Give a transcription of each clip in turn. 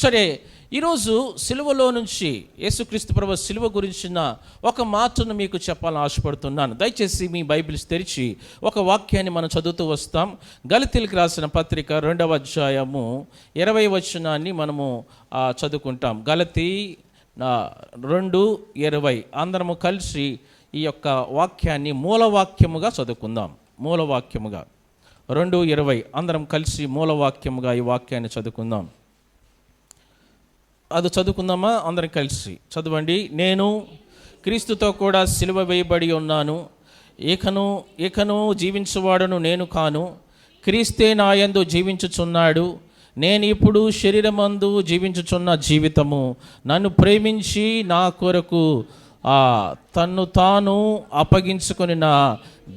సరే, ఈరోజు సిలువలో నుంచి యేసుక్రీస్తు ప్రభు సిలువ గురించిన ఒక మాటను మీకు చెప్పాలని ఆశపడుతున్నాను. దయచేసి మీ బైబిల్స్ తెరిచి ఒక వాక్యాన్ని మనం చదువుతూ వస్తాం. గలతీయులకు రాసిన పత్రిక 2వ అధ్యాయము 20వ వచనాన్ని మనము చదువుకుంటాం. గలతీ 2:20. అందరము కలిసి ఈ యొక్క వాక్యాన్ని మూలవాక్యముగా చదువుకుందాం. మూలవాక్యముగా 2:20 అందరం కలిసి మూలవాక్యముగా ఈ వాక్యాన్ని చదువుకుందాం. అది చదువుకుందామా? అందరం కలిసి చదవండి. నేను క్రీస్తుతో కూడా సిలువ వేయబడి ఉన్నాను. ఇకను జీవించువాడును నేను కాను, క్రీస్తే నాయందు జీవించుచున్నాడు. నేను ఇప్పుడు శరీరమందు జీవించుచున్న జీవితము నన్ను ప్రేమించి నా కొరకు తన్ను తాను అప్పగించుకొని నా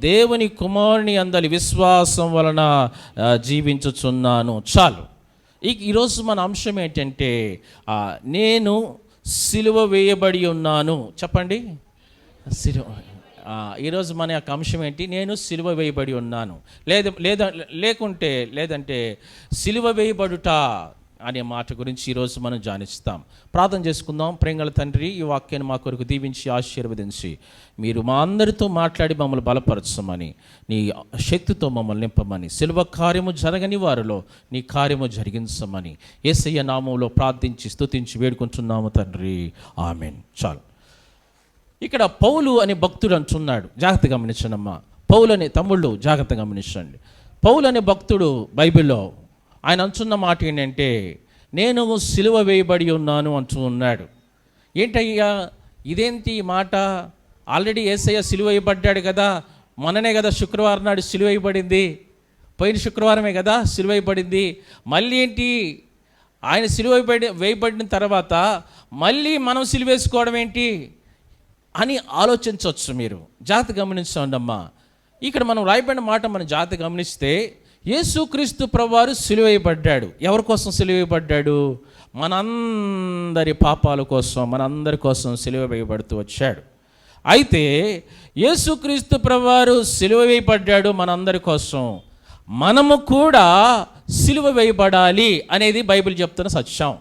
దేవుని కుమారుని అందలి విశ్వాసం వలన జీవించుచున్నాను. చాలు. ఈరోజు మన అంశం ఏంటంటే నేను సిలువ వేయబడి ఉన్నాను. చెప్పండి, సిలువ. ఈరోజు మన యొక్క అంశం ఏంటి? నేను సిలువ వేయబడి ఉన్నాను. లేదంటే సిలువ వేయబడుట అనే మాట గురించి ఈరోజు మనం ధ్యానిస్తాం. ప్రార్థన చేసుకుందాం. ప్రేమగల తండ్రి, ఈ వాక్యాన్ని మా కొరకు దీవించి ఆశీర్వదించి మీరు మా అందరితో మాట్లాడి మమ్మల్ని బలపరచమని, నీ శక్తితో మమ్మల్ని నింపమని, సిలువ కార్యము జరగని వారిలో నీ కార్యము జరిగించమని యేసయ్య నామములో ప్రార్థించి స్తుతించి వేడుకుంటున్నాము తండ్రి, ఆమేన్. చాలు. ఇక్కడ పౌలు అనే భక్తుడు అంటున్నాడు. జాగ్రత్తగా గమనించండమ్మా. పౌలు అనే తమ్ముళ్ళు జాగ్రత్తగా గమనించండి. పౌలు అనే భక్తుడు బైబిల్లో ఆయన అంటున్న మాట ఏంటంటే, నేను సిలువ వేయబడి ఉన్నాను అంటూ ఉన్నాడు. ఏంటయ్యా ఇదేంటి మాట? ఆల్రెడీ యేసయ్య సిలువ వేయబడ్డాడు కదా, మొన్ననే కదా శుక్రవారం నాడు సిలువ వేయబడింది, పోయిన శుక్రవారమే కదా సిలువ వేయబడింది, మళ్ళీ ఏంటి ఆయన సిలువ వేయబడిన తర్వాత మళ్ళీ మనం సిలువ వేసుకోవడం ఏంటి అని ఆలోచించవచ్చు. మీరు జాగ్రత్త గమనించండి అమ్మా. ఇక్కడ మనం రాయబడిన మాట మనం జాగ్రత్త గమనిస్తే, యేసుక్రీస్తు ప్రభువారు సిలువ వేయబడ్డాడు. ఎవరి కోసం సిలువ వేయబడ్డాడు? మనందరి పాపాల కోసం, మనందరి కోసం సిలువ వేయబడుతూ వచ్చాడు. అయితే యేసుక్రీస్తు ప్రభువారు సిలువ వేయబడ్డాడు మనందరి కోసం, మనము కూడా సిలువ వేయబడాలి అనేది బైబిల్ చెప్తున్న సత్యం.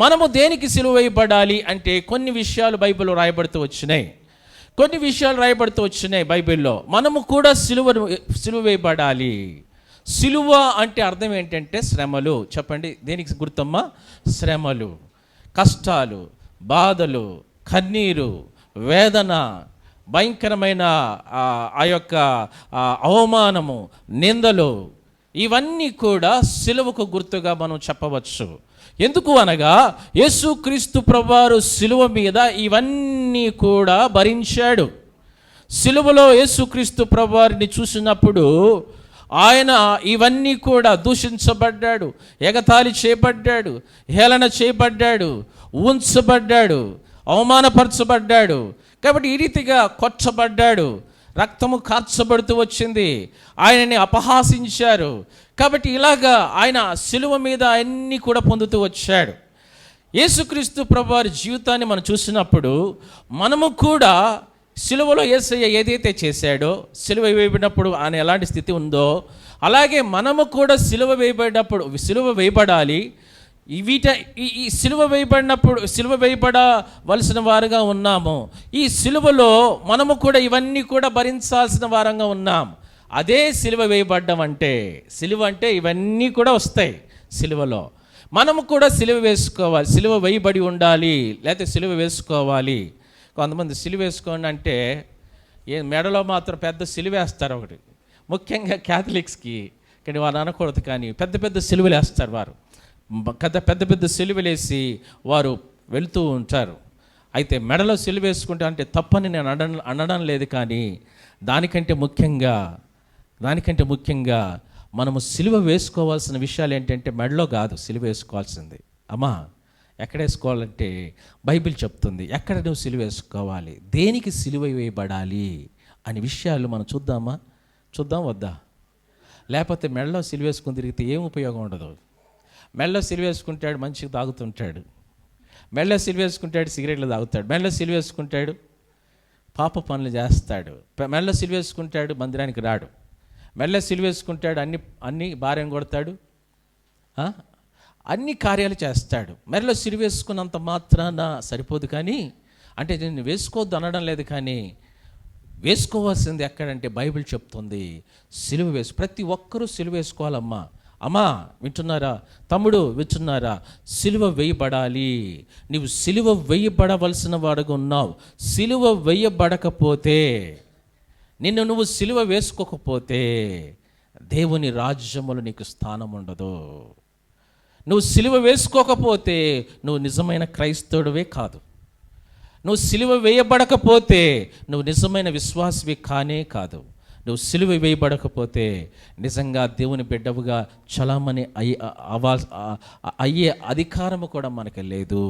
మనము దేనికి సిలువ వేయబడాలి అంటే కొన్ని విషయాలు బైబిల్లో రాయబడుతూ వచ్చినాయి. బైబిల్లో మనము కూడా సిలువ వేయబడాలి. సిలువ అంటే అర్థం ఏంటంటే శ్రమలు. చెప్పండి, దేనికి గుర్తమ్మా? శ్రమలు, కష్టాలు, బాధలు, కన్నీరు, వేదన, భయంకరమైన ఆ యొక్క అవమానము, నిందలు, ఇవన్నీ కూడా సిలువకు గుర్తుగా మనం చెప్పవచ్చు. ఎందుకు అనగా యేసుక్రీస్తు ప్రభువారు సిలువ మీద ఇవన్నీ కూడా భరించాడు. సిలువలో యేసుక్రీస్తు ప్రభువారిని చూసినప్పుడు ఆయన ఇవన్నీ కూడా దూషించబడ్డాడు, ఎగతాళి చేయబడ్డాడు, హేళన చేయబడ్డాడు, ఉంచబడ్డాడు, అవమానపరచబడ్డాడు. కాబట్టి ఈ రీతిగా కొట్టబడ్డాడు, రక్తము కార్చబడుతూ వచ్చింది, ఆయనని అపహాసించారు. కాబట్టి ఇలాగా ఆయన సిలువ మీద అన్నీ కూడా పొందుతూ వచ్చాడు. యేసుక్రీస్తు ప్రభువారి జీవితాన్ని మనం చూసినప్పుడు మనము కూడా సిలువలో యేసయ్య ఏదైతే చేశాడో, సిలువ వేయబడినప్పుడు ఆయన ఎలాంటి స్థితి ఉందో అలాగే మనము కూడా సిలువ వేయబడాలి. ఈ సిలువ వేయబడవలసిన వారుగా ఉన్నాము. ఈ సిలువలో మనము కూడా ఇవన్నీ కూడా భరించాల్సిన వారంగా ఉన్నాం. అదే సిలువ వేయబడ్డం అంటే. సిలువ అంటే ఇవన్నీ కూడా వస్తాయి. సిలువలో మనము కూడా సిలువ వేసుకోవాలి, సిలువ వేయబడి ఉండాలి, లేకపోతే సిలువ వేసుకోవాలి. కొంతమంది సిలువ వేసుకోండి అంటే మెడలో మాత్రం పెద్ద సిలువ వేస్తారు. ఒకటి ముఖ్యంగా క్యాథలిక్స్కి, కానీ వారు అనకూడదు, కానీ పెద్ద పెద్ద సిలువలు వేస్తారు. వారు పెద్ద పెద్ద సిలువలు వేసి వారు వెళుతూ ఉంటారు. అయితే మెడలో సిలువ వేసుకుంటా అంటే తప్పని నేను అనడం లేదు, కానీ దానికంటే ముఖ్యంగా మనము సిలువ వేసుకోవాల్సిన విషయాలు ఏంటంటే మెడలో కాదు సిలువ వేసుకోవాల్సింది. అమ్మా, ఎక్కడ వేసుకోవాలంటే బైబిల్ చెప్తుంది ఎక్కడ నువ్వు సిలువ వేసుకోవాలి, దేనికి సిలువ వేయబడాలి అనే విషయాలు మనం చూద్దాం వద్దా? లేకపోతే మెడలో సిలువ వేసుకుని తిరిగితే ఏం ఉపయోగం ఉండదు. మెడలో సిలువ వేసుకుంటాడు, మంచిగా తాగుతుంటాడు. మెడలో సిలువ వేసుకుంటాడు, సిగరెట్లు తాగుతాడు. మెడలో సిలువ వేసుకుంటాడు, పాప పనులు చేస్తాడు. మెడలో సిలువ వేసుకుంటాడు, మందిరానికి రాడు. మెడలో సిలువ వేసుకుంటాడు, అన్ని భార్యను కొడతాడు. అన్ని కార్యాలు చేస్తాడు. మెడలో సిలువ వేసుకున్నంత మాత్రాన సరిపోదు, కానీ అంటే నేను వేసుకోవద్దు అనడం లేదు, కానీ వేసుకోవాల్సింది ఎక్కడంటే బైబిల్ చెప్తుంది సిలువ ప్రతి ఒక్కరూ సిలువ వేసుకోవాలమ్మా. అమ్మా వింటున్నారా? తమ్ముడు వింటున్నారా? సిలువ వేయబడాలి. నీవు సిలువ వేయబడవలసిన వాడుగా ఉన్నావు. సిలువ వేయబడకపోతే, నిన్ను నువ్వు సిలువ వేసుకోకపోతే దేవుని రాజ్యములో నీకు స్థానం ఉండదు. నువ్వు సిలువ వేసుకోకపోతే నువ్వు నిజమైన క్రైస్తవుడివే కాదు. నువ్వు సిలువ వేయబడకపోతే నువ్వు నిజమైన విశ్వాసవి కానే కాదు. నువ్వు సిలువ వేయబడకపోతే నిజంగా దేవుని బిడ్డవుగా చలామణి అయ్యే అధికారము కూడా మనకి లేదు.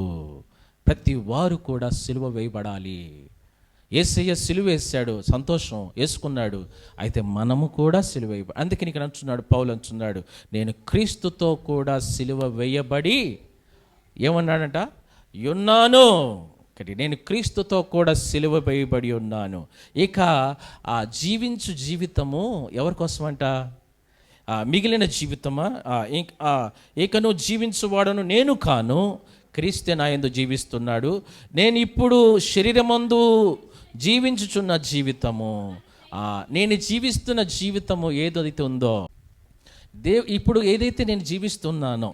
ప్రతి వారు కూడా సిలువ వేయబడాలి. యేసయ్య సిలువ వేసాడు, సంతోషం, వేసుకున్నాడు. అయితే మనము కూడా సిలువ వేయబడి, అందుకని ఇక్కడ అంటున్నాడు, పౌలు అంటున్నాడు, నేను క్రీస్తుతో కూడా సిలువ వేయబడి ఏమన్నాడంట? ఉన్నాను. నేను క్రీస్తుతో కూడా సిలువ వేయబడి ఉన్నాను. ఇక ఆ జీవించు జీవితము ఎవరి కోసమంట? మిగిలిన జీవితమా? ఇక నువ్వు జీవించువాడను నేను కాను, క్రీస్తే నా యందు జీవిస్తున్నాడు. నేను ఇప్పుడు శరీరమందు జీవించుచున్న జీవితము, నేను జీవిస్తున్న జీవితము ఏదైతే ఉందో, ఇప్పుడు ఏదైతే నేను జీవిస్తున్నానో,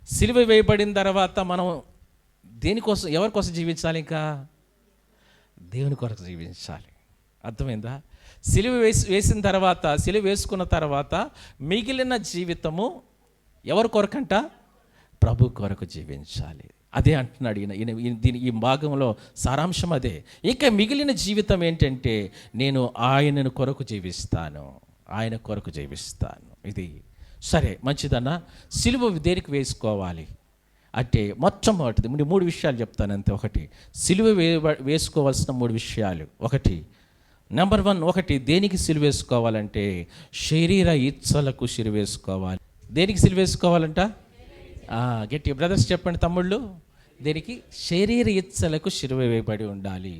సిలువ వేయబడిన తర్వాత మనం దేనికోసం, ఎవరి కోసం జీవించాలి? ఇంకా దేవుని కొరకు జీవించాలి. అర్థమైందా? సిలువ వేసిన తర్వాత, సిలువ వేసుకున్న తర్వాత మిగిలిన జీవితము ఎవరి కొరకంట? ప్రభు కొరకు జీవించాలి. అదే అంటున్నాడు దీని ఈ భాగంలో సారాంశం అదే. ఇక మిగిలిన జీవితం ఏంటంటే నేను ఆయనను కొరకు జీవిస్తాను, ఆయన కొరకు జీవిస్తాను. ఇది సరే, మంచిదన్నా. సిలువ దేనికి వేసుకోవాలి అంటే మొట్టమొదటిది 3 విషయాలు చెప్తాను అంతే. ఒకటి, సిలువ వేసుకోవాల్సిన 3 విషయాలు. నెంబర్ 1, దేనికి సిలువ వేసుకోవాలంటే శరీర ఇచ్చలకు సిలువ వేసుకోవాలి. దేనికి సిలువ వేసుకోవాలంట? గట్టి బ్రదర్స్ చెప్పండి, తమ్ముళ్ళు. దేనికి? శరీర ఇచ్చలకు సిలువ వేయబడి ఉండాలి,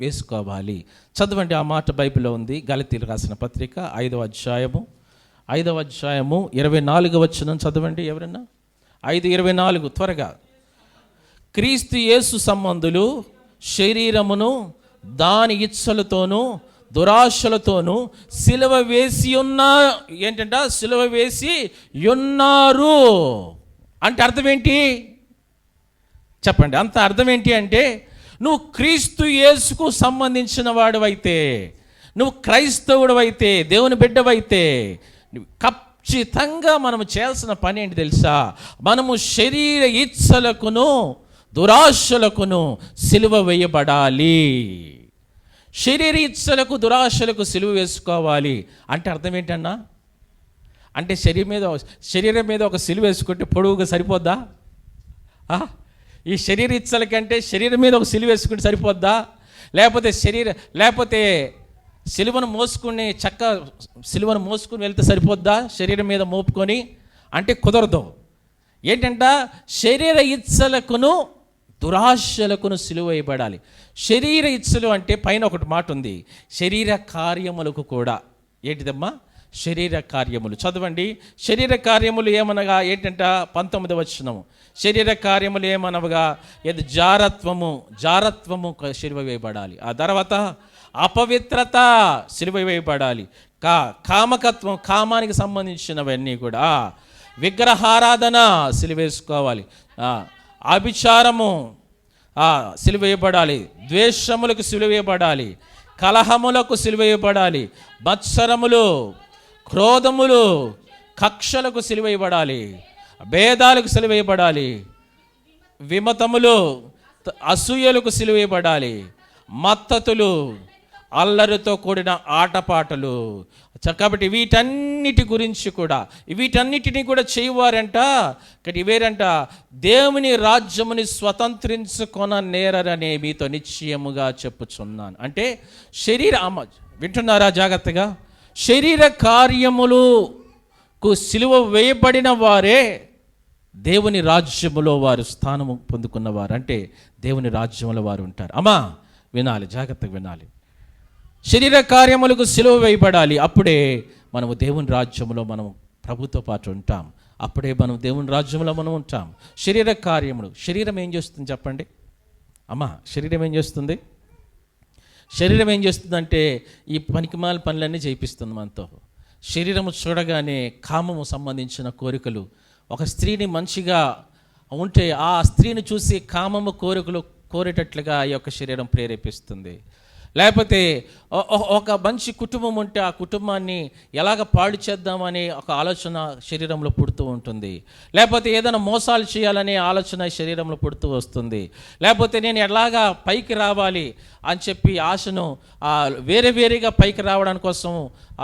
వేసుకోవాలి. చదవండి, ఆ మాట బైబిల్లో ఉంది. గలతీయులకు రాసిన పత్రిక 5వ అధ్యాయము 24వ వచనం చదవండి ఎవరన్నా. 5:24 త్వరగా. క్రీస్తు యేసు సంబంధులు శరీరమును దాని ఇచ్చలతోనూ దురాశలతోనూ సిలువ వేసి ఏంటంట? సిలువ వేసి ఉన్నారు అంటే అర్థం ఏంటి చెప్పండి? అంత అర్థం ఏంటి అంటే, నువ్వు క్రీస్తు యేసుకు సంబంధించిన వాడివైతే, నువ్వు క్రైస్తవుడివైతే, దేవుని బిడ్డవైతే, ఖచ్చితంగా మనము చేయాల్సిన పని ఏంటి తెలుసా? మనము శరీర ఇచ్చలకును దురాశలకును సిలువ వేయబడాలి. శరీర ఇచ్చలకు దురాశలకు సిలువ వేసుకోవాలి అంటే అర్థం ఏంటన్నా? అంటే శరీరం మీద ఒక సిలువ వేసుకుంటే పొడవుగా సరిపోద్దా? ఈ శరీర ఇచ్చలకంటే శరీరం మీద ఒక సిలువ వేసుకుంటే సరిపోద్దా? లేకపోతే సిలువను మోసుకుని సిలువను మోసుకుని వెళ్తే సరిపోద్దా? శరీరం మీద మోపుకొని అంటే కుదరదు. ఏంటంట? శరీర ఇచ్చలకును దురాశలకును సిలువ వేయబడాలి. శరీర ఇచ్చలు అంటే పైన ఒకటి మాట ఉంది, శరీర కార్యములకు కూడా. ఏంటిదమ్మా? శరీర కార్యములు. చదవండి. శరీర కార్యములు ఏమనగా ఏంటంట? 19వ వచనము. శరీర కార్యములు ఏమనగా జారత్వము సిలువ వేయబడాలి. ఆ తర్వాత అపవిత్రత సిలువ వేయబడాలి. కామకత్వం, కామానికి సంబంధించినవన్నీ కూడా. విగ్రహారాధన సిలువ వేసుకోవాలి. అభిచారము సిలువ వేయబడాలి. ద్వేషములకు సిలువ వేయబడాలి. కలహములకు సిలువ వేయబడాలి. మత్సరములు, క్రోధములు, కక్షలకు సిలువ వేయబడాలి. భేదాలకు సిలువ వేయబడాలి. విమతములు, అసూయలకు సిలువ వేయబడాలి. మత్తతులు, అల్లరితో కూడిన ఆటపాటలు. కాబట్టి వీటన్నిటిని కూడా చేయవారంట. ఇవేరంట, దేవుని రాజ్యముని స్వతంత్రించుకొన నేరరనే మీతో నిశ్చయముగా చెప్పుచున్నాను. అంటే వింటున్నారా జాగ్రత్తగా? శరీర కార్యములకు సిలువ వేయబడిన వారే దేవుని రాజ్యములో వారు స్థానము పొందుకున్నవారు. అంటే దేవుని రాజ్యములో వారు ఉంటారు. అమ్మా వినాలి, జాగ్రత్తగా వినాలి. శరీర కార్యములకు సిలువ వేయబడాలి. అప్పుడే మనము దేవుని రాజ్యంలో మనం ప్రభుతో పాటు ఉంటాం. అప్పుడే మనం దేవుని రాజ్యంలో మనం ఉంటాం. శరీర కార్యములు, శరీరం ఏం చేస్తుంది చెప్పండి అమ్మా? శరీరం ఏం చేస్తుంది? శరీరం ఏం చేస్తుందంటే ఈ పనికిమాల పనులన్నీ చేయిస్తుంది మనతో. శరీరము చూడగానే కామము సంబంధించిన కోరికలు, ఒక స్త్రీని మంచిగా ఉంటే ఆ స్త్రీని చూసి కామము కోరికలు కోరేటట్లుగా ఈ యొక్క శరీరం ప్రేరేపిస్తుంది. లేకపోతే ఒక మంచి కుటుంబం ఉంటే ఆ కుటుంబాన్ని ఎలాగ పాడు చేద్దామనే ఒక ఆలోచన శరీరంలో పుడుతూ ఉంటుంది. లేకపోతే ఏదైనా మోసాలు చేయాలనే ఆలోచన శరీరంలో పుడుతూ వస్తుంది. లేకపోతే నేను ఎలాగా పైకి రావాలి అని చెప్పి ఆశను వేరేగా పైకి రావడానికి కోసం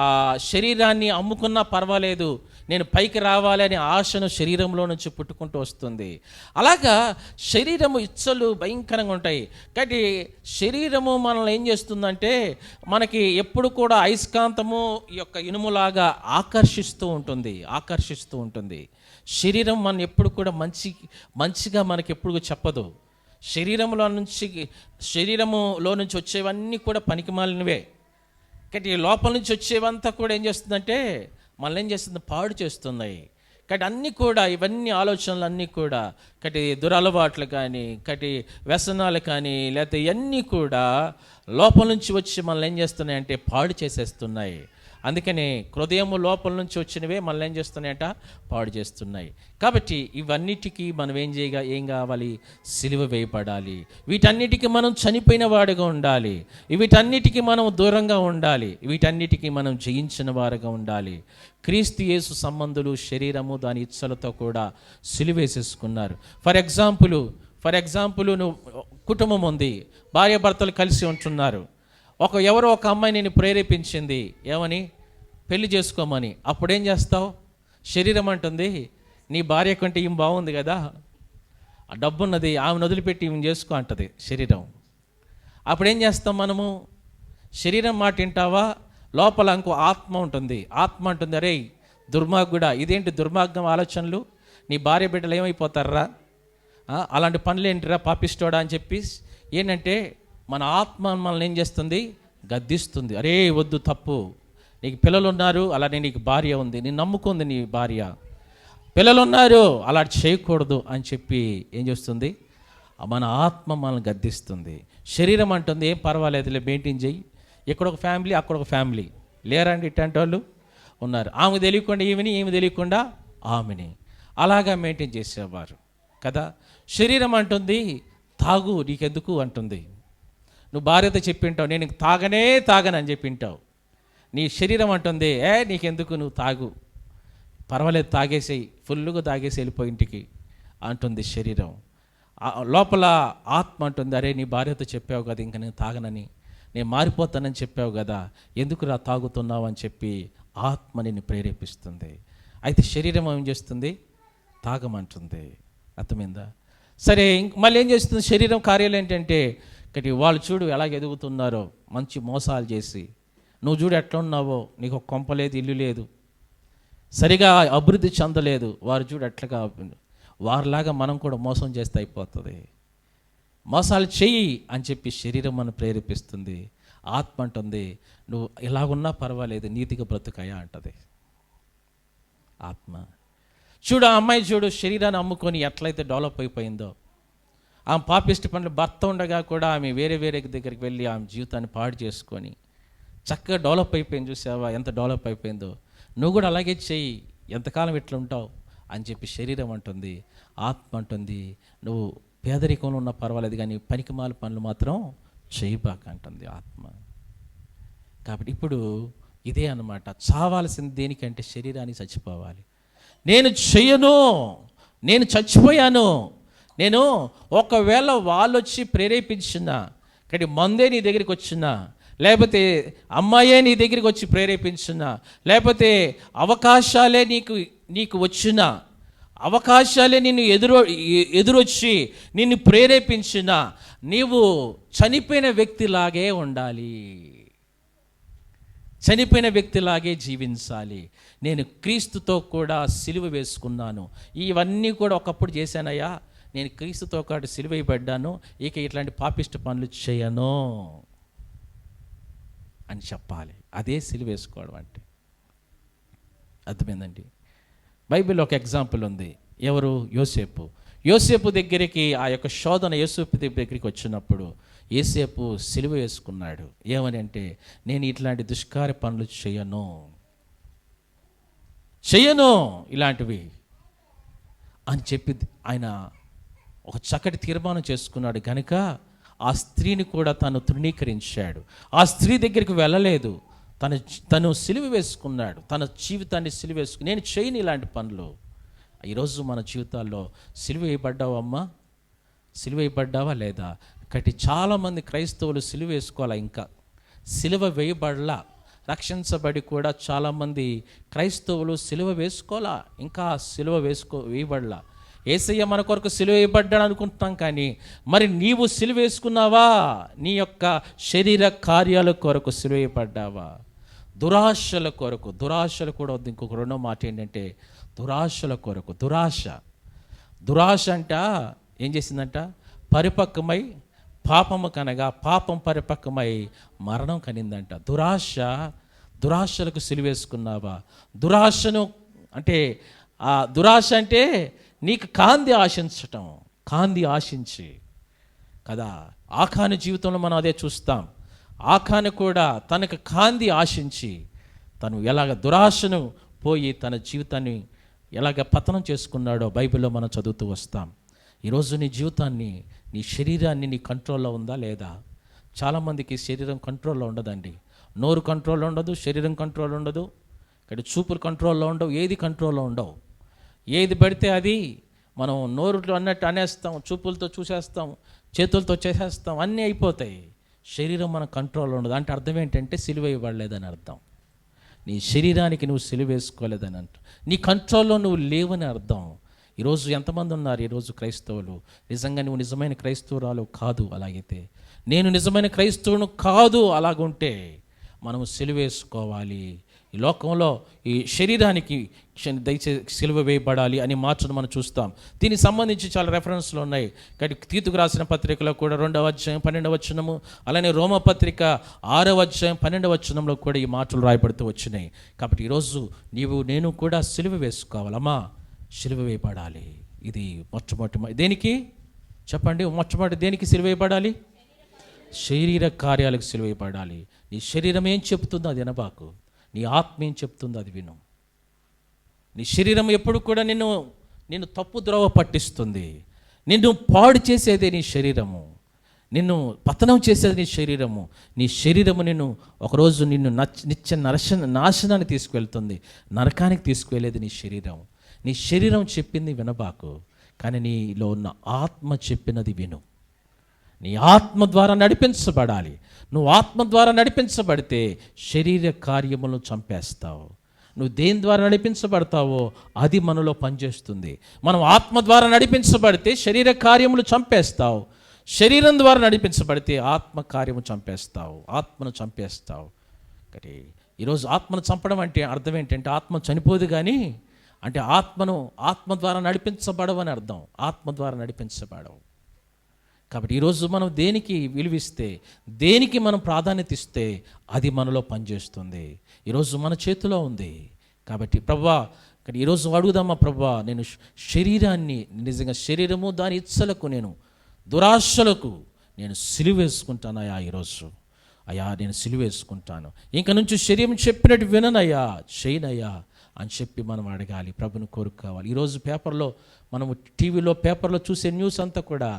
ఆ శరీరాన్ని అమ్ముకున్నా పర్వాలేదు, నేను పైకి రావాలి అనే ఆశను శరీరంలో నుంచి పుట్టుకుంటూ వస్తుంది. అలాగా శరీరము ఇచ్చలు భయంకరంగా ఉంటాయి. కాబట్టి శరీరము మనల్ని ఏం చేస్తుందంటే మనకి ఎప్పుడు కూడా అయస్కాంతము ఈ యొక్క ఇనుములాగా ఆకర్షిస్తూ ఉంటుంది. శరీరం మనం ఎప్పుడు కూడా మంచిగా మనకి ఎప్పుడు చెప్పదు. శరీరములో నుంచి వచ్చేవన్నీ కూడా పనికిమాలినవే. కాబట్టి లోపల నుంచి వచ్చేవంతా కూడా ఏం చేస్తుందంటే మనల్ని ఏం చేస్తుంది? పాడు చేస్తున్నాయి. కాబట్టి అన్నీ కూడా ఇవన్నీ ఆలోచనలు అన్నీ కూడా కటి దురలవాట్లు కానీ, కటి వ్యసనాలు కానీ, లేకపోతే ఇవన్నీ కూడా లోపల నుంచి వచ్చి మనల్ని ఏం చేస్తున్నాయి అంటే పాడు చేసేస్తున్నాయి. అందుకని హృదయము లోపల నుంచి వచ్చినవే మనల్ని ఏం చేస్తున్నాయట? పాడు చేస్తున్నాయి. కాబట్టి ఇవన్నిటికీ మనం ఏం కావాలి? సిలువ వేయబడాలి. వీటన్నిటికీ మనం చనిపోయిన వాడుగా ఉండాలి. వీటన్నిటికీ మనం దూరంగా ఉండాలి. వీటన్నిటికీ మనం జయించిన వారుగా ఉండాలి. క్రీస్తు యేసు సంబంధులు శరీరము దాని ఇచ్చలతో కూడా సిలువేసేసుకున్నారు. ఫర్ ఎగ్జాంపుల్ నువ్వు కుటుంబం ఉంది, భార్యాభర్తలు కలిసి ఉంటున్నారు. ఎవరో ఒక అమ్మాయి నేను ప్రేరేపించింది ఏమని? పెళ్లి చేసుకోమని. అప్పుడేం చేస్తావు? శరీరం అంటుంది నీ భార్య కంటే ఈమె బాగుంది కదా, ఆ డబ్బున్నది, ఆమెను వదిలిపెట్టి ఈమెను చేసుకో అంటది శరీరం. అప్పుడేం చేస్తాం మనము? శరీరం మాట వింటావా? లోపల ఇంకో ఆత్మ ఉంటుంది. ఆత్మ అంటుంది అరే దుర్మార్గుడా, ఇదేంటి దుర్మార్గం ఆలోచనలు, నీ భార్య బిడ్డలు ఏమైపోతారా, అలాంటి పనులు ఏంటిరా పాపిస్తోడా అని చెప్పి ఏంటంటే మన ఆత్మ మనల్ని ఏం చేస్తుంది? గద్దిస్తుంది. అరే వద్దు, తప్పు, నీకు పిల్లలు ఉన్నారు, అలానే నీకు భార్య ఉంది, నేను నమ్ముకుంది నీ భార్య, పిల్లలు ఉన్నారు, అలా చేయకూడదు అని చెప్పి ఏం చేస్తుంది? మన ఆత్మ మనల్ని గద్దిస్తుంది. శరీరం అంటుంది ఏం పర్వాలేదులే, మెయింటైన్ చెయ్యి, ఇక్కడ ఒక ఫ్యామిలీ అక్కడ ఒక ఫ్యామిలీ, లేరండి ఇట్లాంటి వాళ్ళు ఉన్నారు, ఆమె తెలియకుండా ఈమె తెలియకుండా ఆమెని అలాగా మెయింటైన్ చేసేవారు కదా. శరీరం అంటుంది తాగు, నీకెందుకు అంటుంది. నువ్వు భార్యతో చెప్పింటావు నేను తాగనని చెప్పింటావు. నీ శరీరం అంటుంది నీకెందుకు, నువ్వు తాగు, పర్వాలేదు తాగేసేయి, ఫుల్గా తాగేసి వెళ్ళిపోయి ఇంటికి అంటుంది శరీరం. లోపల ఆత్మ అంటుంది అరే నీ భార్యతో చెప్పావు కదా ఇంకా నేను తాగనని, నేను మారిపోతానని చెప్పావు కదా, ఎందుకు తాగుతున్నావు అని చెప్పి ఆత్మ నిన్ను ప్రేరేపిస్తుంది. అయితే శరీరం ఏం చేస్తుంది? తాగమంటుంది. అర్థమైందా? సరే, మళ్ళీ ఏం చేస్తుంది శరీరం కార్యాలు ఏంటంటే వాళ్ళు చూడు ఎలా ఎదుగుతున్నారో, మంచి మోసాలు చేసి, నువ్వు చూడు ఎట్లా ఉన్నావో, నీకు ఒక కొంప లేదు, ఇల్లు లేదు, సరిగా అభివృద్ధి చెందలేదు, వారు చూడు ఎట్లగా, వారిలాగా మనం కూడా మోసం చేస్తే అయిపోతుంది, మోసాలు చెయ్యి అని చెప్పి శరీరం మనం ప్రేరేపిస్తుంది. ఆత్మ అంటుంది నువ్వు ఇలాగున్నా పర్వాలేదు, నీతిగా బ్రతుకయా అంటది ఆత్మ. చూడు ఆ అమ్మాయి చూడు శరీరాన్ని అమ్ముకొని ఎట్లయితే డెవలప్ అయిపోయిందో, ఆమె పాపిష్టి పనులు భర్త ఉండగా కూడా ఆమె వేరే దగ్గరికి వెళ్ళి ఆమె జీవితాన్ని పాడు చేసుకొని చక్కగా డెవలప్ అయిపోయింది. చూసావా ఎంత డెవలప్ అయిపోయిందో, నువ్వు కూడా అలాగే చెయ్యి, ఎంతకాలం ఇట్లా ఉంటావు అని చెప్పి శరీరం అంటుంది. ఆత్మ అంటుంది నువ్వు పేదరికంలో ఉన్న పర్వాలేదు కానీ పనికిమాల పనులు మాత్రం చేయబాక అంటుంది ఆత్మ. కాబట్టి ఇప్పుడు ఇదే అన్నమాట, చావాల్సింది దేనికంటే శరీరానికి చచ్చిపోవాలి. నేను చెయ్యను, నేను చచ్చిపోయాను, నేను ఒకవేళ వాళ్ళు వచ్చి ప్రేరేపించినా, కానీ మందే నీ దగ్గరికి వచ్చినా, లేకపోతే అమ్మాయే నీ దగ్గరికి వచ్చి ప్రేరేపించినా, లేకపోతే అవకాశాలే నీకు వచ్చినా, అవకాశాలే నిన్ను ఎదురొచ్చి నిన్ను ప్రేరేపించినా, నీవు చనిపోయిన వ్యక్తిలాగే ఉండాలి, చనిపోయిన వ్యక్తిలాగే జీవించాలి. నేను క్రీస్తుతో కూడా సిలువ వేసుకున్నాను, ఇవన్నీ కూడా ఒకప్పుడు చేశానయ్యా, నేను క్రీస్తుతో పాటు సిలువ వేయబడ్డాను, ఇక ఇట్లాంటి పాపిష్ట పనులు చేయను అని చెప్పాలి. అదే సిలువ వేసుకోవడం అంటే. అర్థమైందండి? బైబిల్లో ఒక ఎగ్జాంపుల్ ఉంది. ఎవరు? యోసేపు. యోసేపు దగ్గరికి ఆ యొక్క శోధన యోసేపు దగ్గరికి వచ్చినప్పుడు యోసేపు సిలువ వేసుకున్నాడు. ఏమని అంటే, నేను ఇట్లాంటి దుష్కార్య పనులు చెయ్యను ఇలాంటివి అని చెప్పి ఆయన ఒక చక్కటి తీర్మానం చేసుకున్నాడు. కనుక ఆ స్త్రీని కూడా తను తృణీకరించాడు. ఆ స్త్రీ దగ్గరికి వెళ్ళలేదు. తను సిలువ వేసుకున్నాడు. తన జీవితాన్ని సిలువ వేసుకుని నేను చేయను ఇలాంటి పనులు. ఈరోజు మన జీవితాల్లో సిలువ వేయబడ్డావమ్మా? సిలువ వేయబడ్డావా లేదా? కాబట్టి చాలామంది క్రైస్తవులు సిలువ వేసుకోవాలా, ఇంకా సిలువ వేయబడలా. రక్షించబడి కూడా చాలామంది క్రైస్తవులు సిలువ వేసుకోవాలా, ఇంకా సిలువ వేయబడలా. యేసయ్య మన కొరకు సిలువ వేయబడ్డాడు అనుకుంటున్నాం, కానీ మరి నీవు సిలువ వేసుకున్నావా? నీ యొక్క శరీర కార్యాల కొరకు సిలువ వేయబడ్డావా? దురాశల కొరకు. దురాశలు కూడా వద్దు. ఇంకొక రెండో మాట ఏంటంటే దురాశల కొరకు. దురాశ అంట ఏం చేసిందంట? పరిపక్వమై పాపము కనగా పాపం పరిపక్వమై మరణం కనిందంట. దురాశలకు సిలువేసుకున్నావా? దురాశను అంటే ఆ దురాశ అంటే నీకు కాంతి ఆశించి కదా. ఆఖాను జీవితంలో మనం అదే చూస్తాం. ఆఖాను కూడా తనకు కాంతి ఆశించి తను ఎలాగ దురాశను పోయి తన జీవితాన్ని ఎలాగ పతనం చేసుకున్నాడో బైబిల్లో మనం చదువుతూ వస్తాం. ఈరోజు నీ జీవితాన్ని, నీ శరీరాన్ని నీ కంట్రోల్లో ఉందా లేదా? చాలామందికి శరీరం కంట్రోల్లో ఉండదండి. నోరు కంట్రోల్లో ఉండదు, శరీరం కంట్రోల్ ఉండదు, ఇక్కడ చూపులు కంట్రోల్లో ఉండవు, ఏది కంట్రోల్లో ఉండవు. ఏది పడితే అది మనం నోరులో అన్నట్టు అనేస్తాం, చూపులతో చూసేస్తాం, చేతులతో చేసేస్తాం, అన్నీ అయిపోతాయి. శరీరం మన కంట్రోల్లో ఉండదు. అంటే అర్థం ఏంటంటే సిలువ ఇవ్వలేదని అర్థం. నీ శరీరానికి నువ్వు సిలువ వేసుకోలేదని అంట. నీ కంట్రోల్లో నువ్వు లేవని అర్థం. ఈరోజు ఎంతమంది ఉన్నారు ఈరోజు క్రైస్తవులు? నిజంగా నువ్వు నిజమైన క్రైస్తవురాలు కాదు. అలాగైతే నేను నిజమైన క్రైస్తవును కాదు. అలాగుంటే మనము సిలువ వేసుకోవాలి. ఈ లోకంలో ఈ శరీరానికి దయచేసి సిలువ వేయబడాలి అని మాటను మనం చూస్తాం. దీనికి సంబంధించి చాలా రెఫరెన్స్లు ఉన్నాయి. కాబట్టి తీతుకు రాసిన పత్రికలో కూడా 2వ అధ్యాయం 12వ వచనము, అలానే రోమపత్రిక 6వ అధ్యాయం 12వ వచనంలో కూడా ఈ మాటలు రాయబడుతూ వచ్చినాయి. కాబట్టి ఈరోజు నేను కూడా సిలువ వేసుకోవాలమ్మా, సిలువ వేయబడాలి. ఇది మొట్టమొదటి దేనికి చెప్పండి? మొట్టమొదటి దేనికి సిలువ వేయబడాలి? శరీర కార్యాలకు సిలువ వేయబడాలి. నీ శరీరం ఏం చెప్తుందో అది వినబాకు, నీ ఆత్మ ఏం చెప్తుందో అది విను. నీ శరీరం ఎప్పుడు కూడా నిన్ను తప్పు ద్రోవ పట్టిస్తుంది. నిన్ను పాడు చేసేదే నీ శరీరము, నిన్ను పతనం చేసేది నీ శరీరము. నీ శరీరము ఒకరోజు నిన్ను నిత్య నాశనాన్ని తీసుకువెళ్తుంది, నరకానికి తీసుకువెళ్ళేది నీ శరీరం. నీ శరీరం చెప్పింది వినబాకు, కానీ నీలో ఉన్న ఆత్మ చెప్పినది విను. నీ ఆత్మ ద్వారా నడిపించబడాలి. నువ్వు ఆత్మ ద్వారా నడిపించబడితే శరీర కార్యములను చంపేస్తావు. నువ్వు దేని ద్వారా నడిపించబడతావో అది మనలో పనిచేస్తుంది. మనం ఆత్మ ద్వారా నడిపించబడితే శరీర కార్యములు చంపేస్తావు. శరీరం ద్వారా నడిపించబడితే ఆత్మ కార్యము చంపేస్తావు, ఆత్మను చంపేస్తావు. కాబట్టి ఈరోజు ఆత్మను చంపడం అంటే అర్థం ఏంటంటే ఆత్మ చనిపోదు, కానీ అంటే ఆత్మ ద్వారా నడిపించబడవని అర్థం. ఆత్మ ద్వారా నడిపించబడవు. కాబట్టి ఈరోజు మనం దేనికి విలువిస్తే, దేనికి మనం ప్రాధాన్యత ఇస్తే అది మనలో పనిచేస్తుంది. ఈరోజు మన చేతిలో ఉంది. కాబట్టి ప్రభువా, ఈరోజు అడుగుదామా, ప్రభువా నేను శరీరాన్ని నిజంగా శరీరము దాని ఇచ్చలకు దురాశలకు నేను సిలువ వేసుకుంటానయ్యా. ఈరోజు అయ్యా నేను సిలువ వేసుకుంటాను. ఇంక నుంచి శరీరం చెప్పినట్టు విననయ్యా, చేయనయ్యా అని చెప్పి మనం అడగాలి, ప్రభుని కోరుకోవాలి. ఈరోజు మనము టీవీలో పేపర్లో చూసే న్యూస్ అంతా కూడా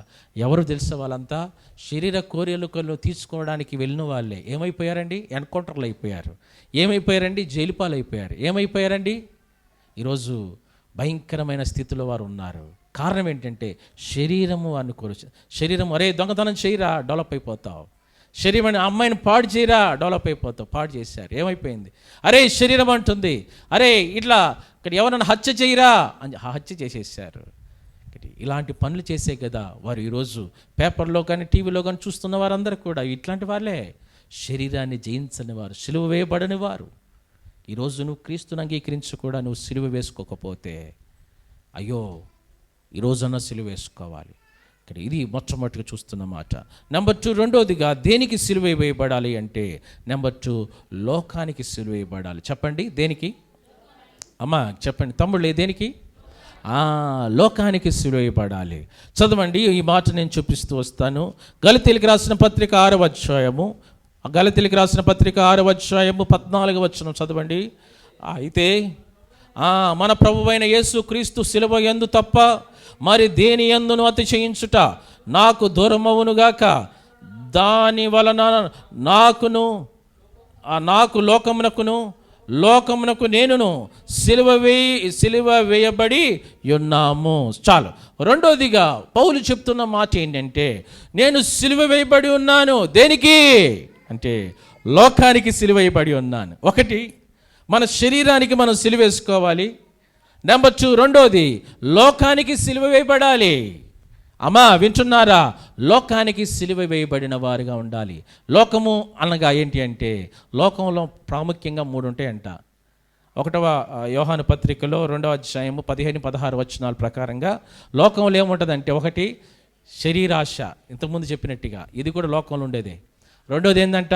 ఎవరు తెలిసే వాళ్ళంతా శరీర కోరికలు తీసుకోవడానికి వెళ్ళిన వాళ్ళే ఏమైపోయారండి? ఎన్కౌంటర్లు అయిపోయారు. ఏమైపోయారండి? జైలు పాలు అయిపోయారు. ఏమైపోయారండి? ఈరోజు భయంకరమైన స్థితిలో వారు ఉన్నారు. కారణం ఏంటంటే శరీరము అనుకోరు. శరీరం అరే దొంగతనం చేయరా డెవలప్ అయిపోతావు, శరీరం అమ్మాయిని పాడు చేయరా డెవలప్ అయిపోతావు, పాడు చేశారు. ఏమైపోయింది? అరే శరీరం అంటుంది, అరే ఇట్లా ఇక్కడ ఎవరైనా హత్య చేయరా అని హత్య చేసేసారు. ఇలాంటి పనులు చేసే కదా వారు ఈరోజు పేపర్లో కానీ టీవీలో కానీ చూస్తున్న వారందరూ కూడా ఇట్లాంటి వాళ్ళే. శరీరాన్ని జయించని వారు, సిలువ వేయబడని వారు. ఈరోజు నువ్వు క్రీస్తుని అంగీకరించి కూడా నువ్వు సిలువ వేసుకోకపోతే అయ్యో, ఈరోజన్నా సిలువ వేసుకోవాలి. ఇక్కడ ఇది మొట్టమొదటిగా చూస్తున్న మాట. నెంబర్ 2, రెండోదిగా దేనికి సిలువ వేయబడాలి అంటే నెంబర్ 2 లోకానికి సిలువ వేయబడాలి. చెప్పండి దేనికి? అమ్మా చెప్పండి తమ్ముళ్ళు, దేనికి? లోకానికి సిలువ వేయబడాలి. చదవండి, ఈ మాట నేను చూపిస్తూ వస్తాను. గలతీయులకు రాసిన పత్రిక 6వ అధ్యాయము, గలతీయులకు రాసిన పత్రిక 6వ అధ్యాయము 14వ వచనం చదవండి. అయితే మన ప్రభువైన యేసు క్రీస్తు సిలువ యందు తప్ప మరి దేని యందును అతిశయించుట నాకు దూరమవునుగాక. దాని వలన నాకు లోకమునకు నేనును సిలువ వేయబడి ఉన్నాము. చాలు. రెండోదిగా పౌలు చెప్తున్న మాట ఏంటంటే, నేను సిలువ వేయబడి ఉన్నాను. దేనికి అంటే లోకానికి సిలువ వేయబడి ఉన్నాను. ఒకటి, మన శరీరానికి మనం సిలువ వేసుకోవాలి. నెంబర్ 2, రెండోది లోకానికి సిలువ వేయబడాలి. అమ్మా వింటున్నారా? లోకానికి సిలువ వేయబడిన వారుగా ఉండాలి. లోకము అనగా ఏంటి అంటే, లోకంలో ప్రాముఖ్యంగా 3 ఉంటాయంట. 1వ యోహాను పత్రికలో 2వ అధ్యాయము 15-16 వచనాల ప్రకారంగా లోకంలో ఏముంటుందంటే, ఒకటి శరీరాశ, ఇంతకుముందు చెప్పినట్టుగా ఇది కూడా లోకంలో ఉండేది. రెండోది ఏంటంట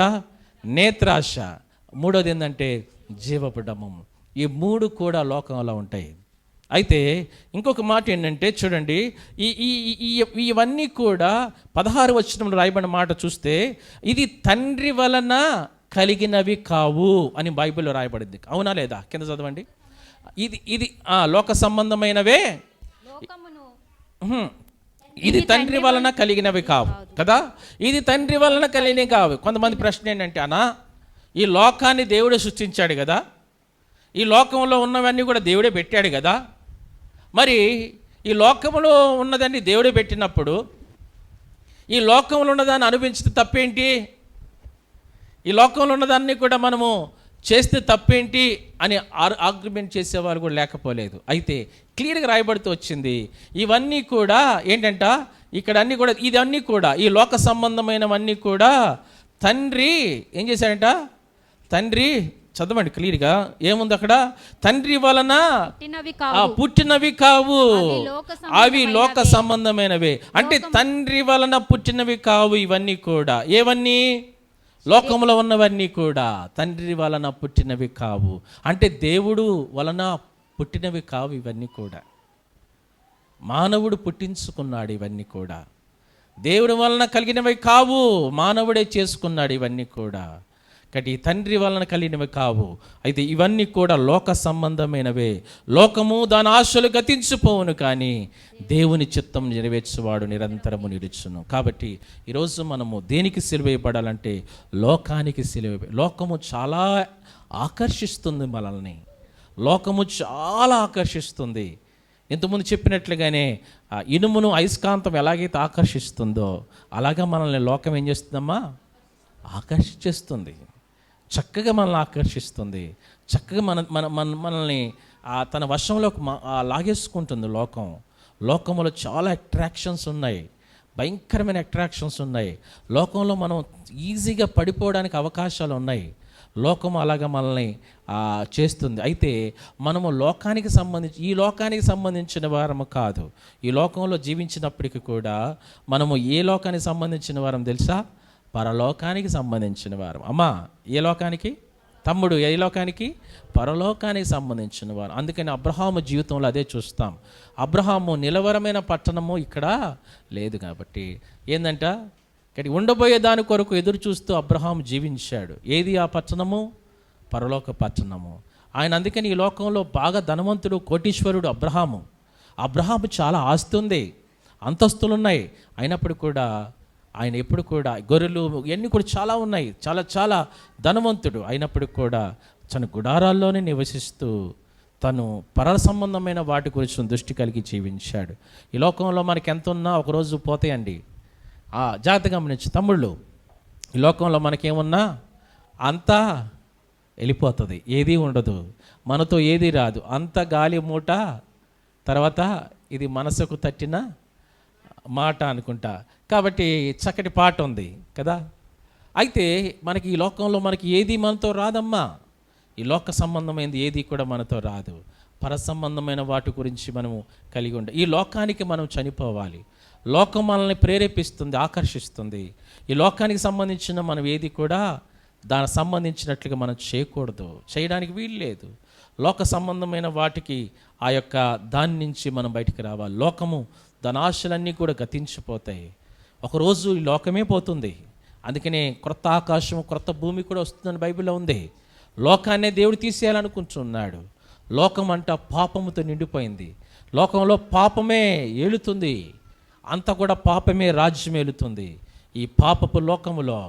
నేత్రాశ. మూడోది ఏంటంటే జీవపుడమం. ఈ 3 కూడా లోకంలో ఉంటాయి. అయితే ఇంకొక మాట ఏంటంటే చూడండి, ఇవన్నీ కూడా 16వ వచనంలో రాయబడిన మాట చూస్తే, ఇది తండ్రి వలన కలిగినవి కావు అని బైబిల్లో రాయబడింది. అవునా లేదా? కింద చదవండి. ఇది లోక సంబంధమైనవే, ఇది తండ్రి వలన కలిగినవి కావు కదా. ఇది తండ్రి వలన కలిగినవి కావు. కొంతమంది ప్రశ్న ఏంటంటే, ఈ లోకాన్ని దేవుడే సృష్టించాడు కదా, ఈ లోకంలో ఉన్నవన్నీ కూడా దేవుడే పెట్టాడు కదా, మరి ఈ లోకంలో ఉన్నదాన్ని దేవుడే పెట్టినప్పుడు ఈ లోకంలో ఉన్నదాన్ని అనుభవించితే తప్పేంటి? ఈ లోకంలో ఉన్నదాన్ని కూడా మనము చేస్తే తప్పేంటి అని ఆర్గ్యుమెంట్ చేసేవారు కూడా లేకపోలేదు. అయితే క్లియర్గా రాయబడుతూ వచ్చింది, ఇవన్నీ కూడా ఏంటంట, ఇక్కడ అన్నీ కూడా, ఇదన్నీ కూడా ఈ లోక సంబంధమైనవన్నీ కూడా తండ్రి ఏం చేశాడంట? తండ్రి, చదవండి క్లియర్గా ఏముంది అక్కడ, తండ్రి వలన పుట్టినవి కావు, అవి లోక సంబంధమైనవే. అంటే తండ్రి వలన పుట్టినవి కావు ఇవన్నీ కూడా. ఏవన్నీ? లోకంలో ఉన్నవన్నీ కూడా తండ్రి వలన పుట్టినవి కావు. అంటే దేవుడు వలన పుట్టినవి కావు ఇవన్నీ కూడా. మానవుడు పుట్టించుకున్నాడు ఇవన్నీ కూడా. దేవుడి వలన కలిగినవి కావు, మానవుడే చేసుకున్నాడు ఇవన్నీ కూడా. కాబట్టి తండ్రి వలన కలిగినవి కావు. అయితే ఇవన్నీ కూడా లోక సంబంధమైనవే. లోకము దాని ఆశలు గతించిపోవును, కానీ దేవుని చిత్తం నెరవేర్చువాడు నిరంతరము నిలుచును. కాబట్టి ఈరోజు మనము దేనికి సిలువ వేయబడాలంటే లోకానికి సిలువ. లోకము చాలా ఆకర్షిస్తుంది మనల్ని, లోకము చాలా ఆకర్షిస్తుంది. ఇంతకుముందు చెప్పినట్లుగానే ఇనుమును అయస్కాంతం ఎలాగైతే ఆకర్షిస్తుందో అలాగా మనల్ని లోకం ఏం చేస్తుందమ్మా? ఆకర్షించేస్తుంది. చక్కగా మనల్ని ఆకర్షిస్తుంది, చక్కగా మనల్ని తన వశంలోకి లాగేసుకుంటుంది లోకం. లోకంలో చాలా అట్రాక్షన్స్ ఉన్నాయి, భయంకరమైన అట్రాక్షన్స్ ఉన్నాయి. లోకంలో మనం ఈజీగా పడిపోవడానికి అవకాశాలు ఉన్నాయి. లోకం అలాగా మనల్ని చేస్తుంది. అయితే మనము ఈ లోకానికి సంబంధించిన వారము కాదు. ఈ లోకంలో జీవించినప్పటికీ కూడా మనము ఏ లోకానికి సంబంధించిన వారం తెలుసా? పరలోకానికి సంబంధించిన వారు. అమ్మా ఏ లోకానికి? తమ్ముడు ఏ లోకానికి? పరలోకానికి సంబంధించిన వారు. అందుకని అబ్రహాము జీవితంలో అదే చూస్తాం. అబ్రహాము నిలవరమైన పట్టణము ఇక్కడ లేదు. కాబట్టి ఏందంట, ఇక్కడ ఉండబోయే దాని కొరకు ఎదురు చూస్తూ అబ్రహాము జీవించాడు. ఏది ఆ పట్టణము? పరలోక పట్టణము. ఆయన అందుకని ఈ లోకంలో బాగా ధనవంతుడు, కోటీశ్వరుడు అబ్రహాము. చాలా ఆస్తి ఉంది, అంతస్తులున్నాయి. అయినప్పుడు కూడా ఆయన ఎప్పుడు కూడా గొర్రెలు ఇవన్నీ కూడా చాలా ఉన్నాయి, చాలా ధనవంతుడు. అయినప్పుడు కూడా తన గుడారాల్లోనే నివసిస్తూ తను పర సంబంధమైన వాటి గురించి దృష్టి కలిగి జీవించాడు. ఈ లోకంలో మనకి ఎంత ఉన్నా ఒకరోజు పోతాయండి. జాగ్రత్తగా గమనించి తమ్ముళ్ళు, ఈ లోకంలో మనకేమున్నా అంతా వెళ్ళిపోతుంది, ఏదీ ఉండదు, మనతో ఏదీ రాదు, అంత గాలి మూట. తర్వాత ఇది మనసుకు తట్టిన మాట అనుకుంటా. కాబట్టి చక్కటి పాట ఉంది కదా. అయితే మనకి ఈ లోకంలో మనకి ఏది మనతో రాదమ్మా. ఈ లోక సంబంధమైనది ఏది కూడా మనతో రాదు. పర సంబంధమైన వాటి గురించి మనము కలిగి ఉండాలి. ఈ లోకానికి మనం చనిపోవాలి. లోకం మనల్ని ప్రేరేపిస్తుంది, ఆకర్షిస్తుంది. ఈ లోకానికి సంబంధించిన మనం ఏది కూడా దానికి సంబంధించినట్లుగా మనం చేయకూడదు, చేయడానికి వీలు లేదు. లోక సంబంధమైన వాటికి ఆ యొక్క దాని నుంచి మనం బయటికి రావాలి. లోకము దాని ఆశలన్నీ కూడా గతించిపోతాయి. ఒకరోజు ఈ లోకమే పోతుంది. అందుకనే క్రొత్త ఆకాశం క్రొత్త భూమి కూడా వస్తుందని బైబిల్లో ఉంది. లోకాన్నే దేవుడు తీసేయాలనుకుంటున్నాడు. లోకం అంట పాపముతో నిండిపోయింది. లోకంలో పాపమే ఏలుతుంది. అంతా కూడా పాపమే రాజ్యం ఏలుతుంది. ఈ పాపపు లోకములో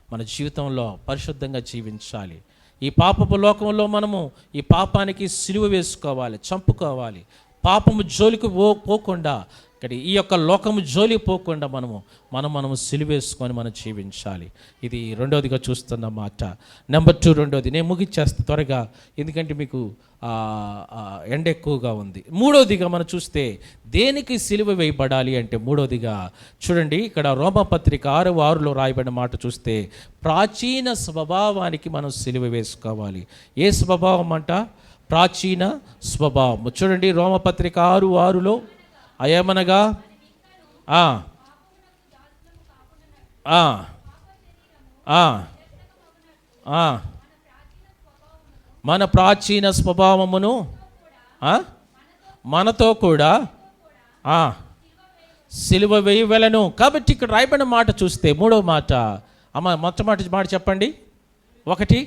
మన జీవితంలో పరిశుద్ధంగా జీవించాలి. ఈ పాపపు లోకంలో మనము ఈ పాపానికి సిలువ వేసుకోవాలి, చంపుకోవాలి. పాపము జోలికి పోకుండా, ఇక్కడ ఈ యొక్క లోకము జోలికి పోకుండా మనము సిలువేసుకొని మనం జీవించాలి. ఇది రెండోదిగా చూస్తున్న మాట. నెంబర్ 2, రెండోది నేను ముగిచ్చేస్తా త్వరగా, ఎందుకంటే మీకు ఎండ ఎక్కువగా ఉంది. మూడోదిగా మనం చూస్తే దేనికి సిలువ వేయబడాలి అంటే, మూడోదిగా చూడండి, ఇక్కడ రోమపత్రిక 6:6లో రాయబడిన మాట చూస్తే ప్రాచీన స్వభావానికి మనం సిలువ వేసుకోవాలి. ఏ స్వభావం అంట? ప్రాచీన స్వభావం. చూడండి రోమపత్రిక 6:6లో ఏమనగా మన ప్రాచీన స్వభావమును మనతో కూడా సిలువ వేయవలెను. కాబట్టి ఇక్కడ రాయబడిన మాట చూస్తే మూడవ మాట, మొట్టమొదటి మాట చెప్పండి. 1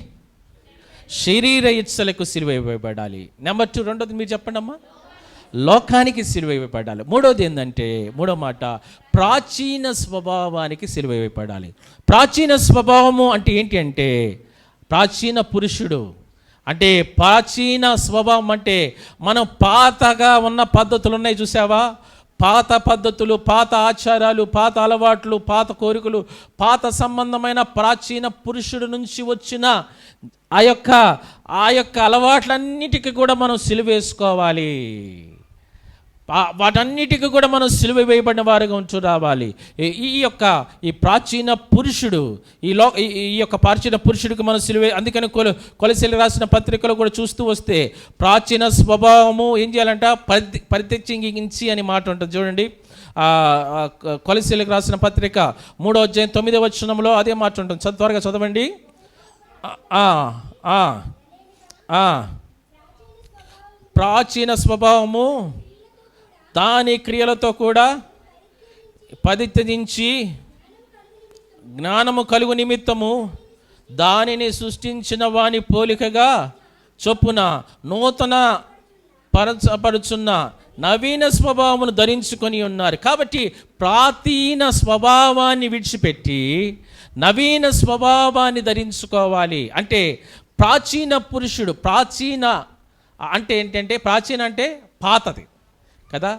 శరీర ఇచ్చలకు సిలువ వేయబడాలి. నెంబర్ 2 రెండోది మీరు చెప్పండి అమ్మా. లోకానికి సిలువ వేయబడాలి. మూడోది ఏంటంటే, మూడో మాట ప్రాచీన స్వభావానికి సిలువ వేయబడాలి. ప్రాచీన స్వభావము అంటే ఏంటి అంటే, ప్రాచీన పురుషుడు అంటే ప్రాచీన స్వభావం అంటే మనం పాతగా ఉన్న పద్ధతులు ఉన్నాయి చూసావా, పాత పద్ధతులు, పాత ఆచారాలు, పాత అలవాట్లు, పాత కోరికలు, పాత సంబంధమైన ప్రాచీన పురుషుడు నుంచి వచ్చిన ఆ యొక్క అలవాట్లన్నిటికీ కూడా మనం సిలువ వేసుకోవాలి. వాటన్నిటికీ కూడా మనం సిలువ వేయబడిన వారుగా ఉంటూ రావాలి. ఈ ప్రాచీన పురుషుడు ఈ యొక్క ప్రాచీన పురుషుడికి మనం సిలువ. అందుకని కొలసీలకు రాసిన పత్రికలో కూడా చూస్తూ వస్తే ప్రాచీన స్వభావము ఏం చేయాలంట? పరిత్యజించి అని మాట ఉంటుంది చూడండి. కొలసీలకు రాసిన పత్రిక 3వ అధ్యాయం 9వ వచనంలో అదే మాట ఉంటుంది. త్వరగా చదవండి. ప్రాచీన స్వభావము దాని క్రియలతో కూడా పరిత్యజించి జ్ఞానము కలుగు నిమిత్తము దానిని సృష్టించిన వాని పోలికగా చొప్పున నూతన పరచబడుచున్న నవీన స్వభావమును ధరించుకొని ఉన్నారు. కాబట్టి ప్రాచీన స్వభావాన్ని విడిచిపెట్టి నవీన స్వభావాన్ని ధరించుకోవాలి. అంటే ప్రాచీన పురుషుడు, ప్రాచీన అంటే ఏంటంటే, ప్రాచీన అంటే పాతది కదా,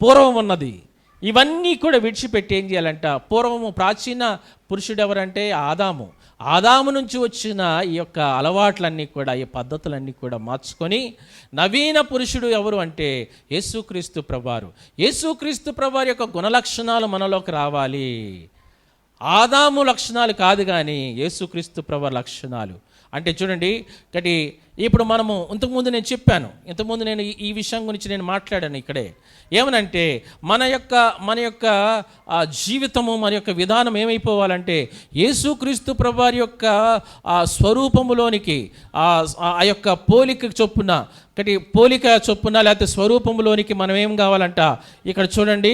పూర్వం ఉన్నది. ఇవన్నీ కూడా విడిచిపెట్టి ఏం చేయాలంట? పూర్వము ప్రాచీన పురుషుడు ఎవరంటే ఆదాము నుంచి వచ్చిన ఈ యొక్క అలవాట్లన్నీ కూడా, ఈ పద్ధతులన్నీ కూడా మార్చుకొని నవీన పురుషుడు ఎవరు అంటే యేసుక్రీస్తు ప్రభువారు. యేసుక్రీస్తు ప్రభువారి యొక్క గుణలక్షణాలు మనలోకి రావాలి. ఆదాము లక్షణాలు కాదు కానీ యేసుక్రీస్తు ప్రభువారి లక్షణాలు. అంటే చూడండి, ఇప్పుడు మనము ఇంతకుముందు నేను చెప్పాను, ఇంతకుముందు నేను ఈ విషయం గురించి నేను మాట్లాడాను ఇక్కడే. ఏమనంటే మన యొక్క జీవితము, మన యొక్క విధానం ఏమైపోవాలంటే యేసుక్రీస్తు ప్రభువారి యొక్క స్వరూపములోనికి, ఆ యొక్క పోలిక చొప్పున లేకపోతే స్వరూపములోనికి మనం ఏం కావాలంట? ఇక్కడ చూడండి,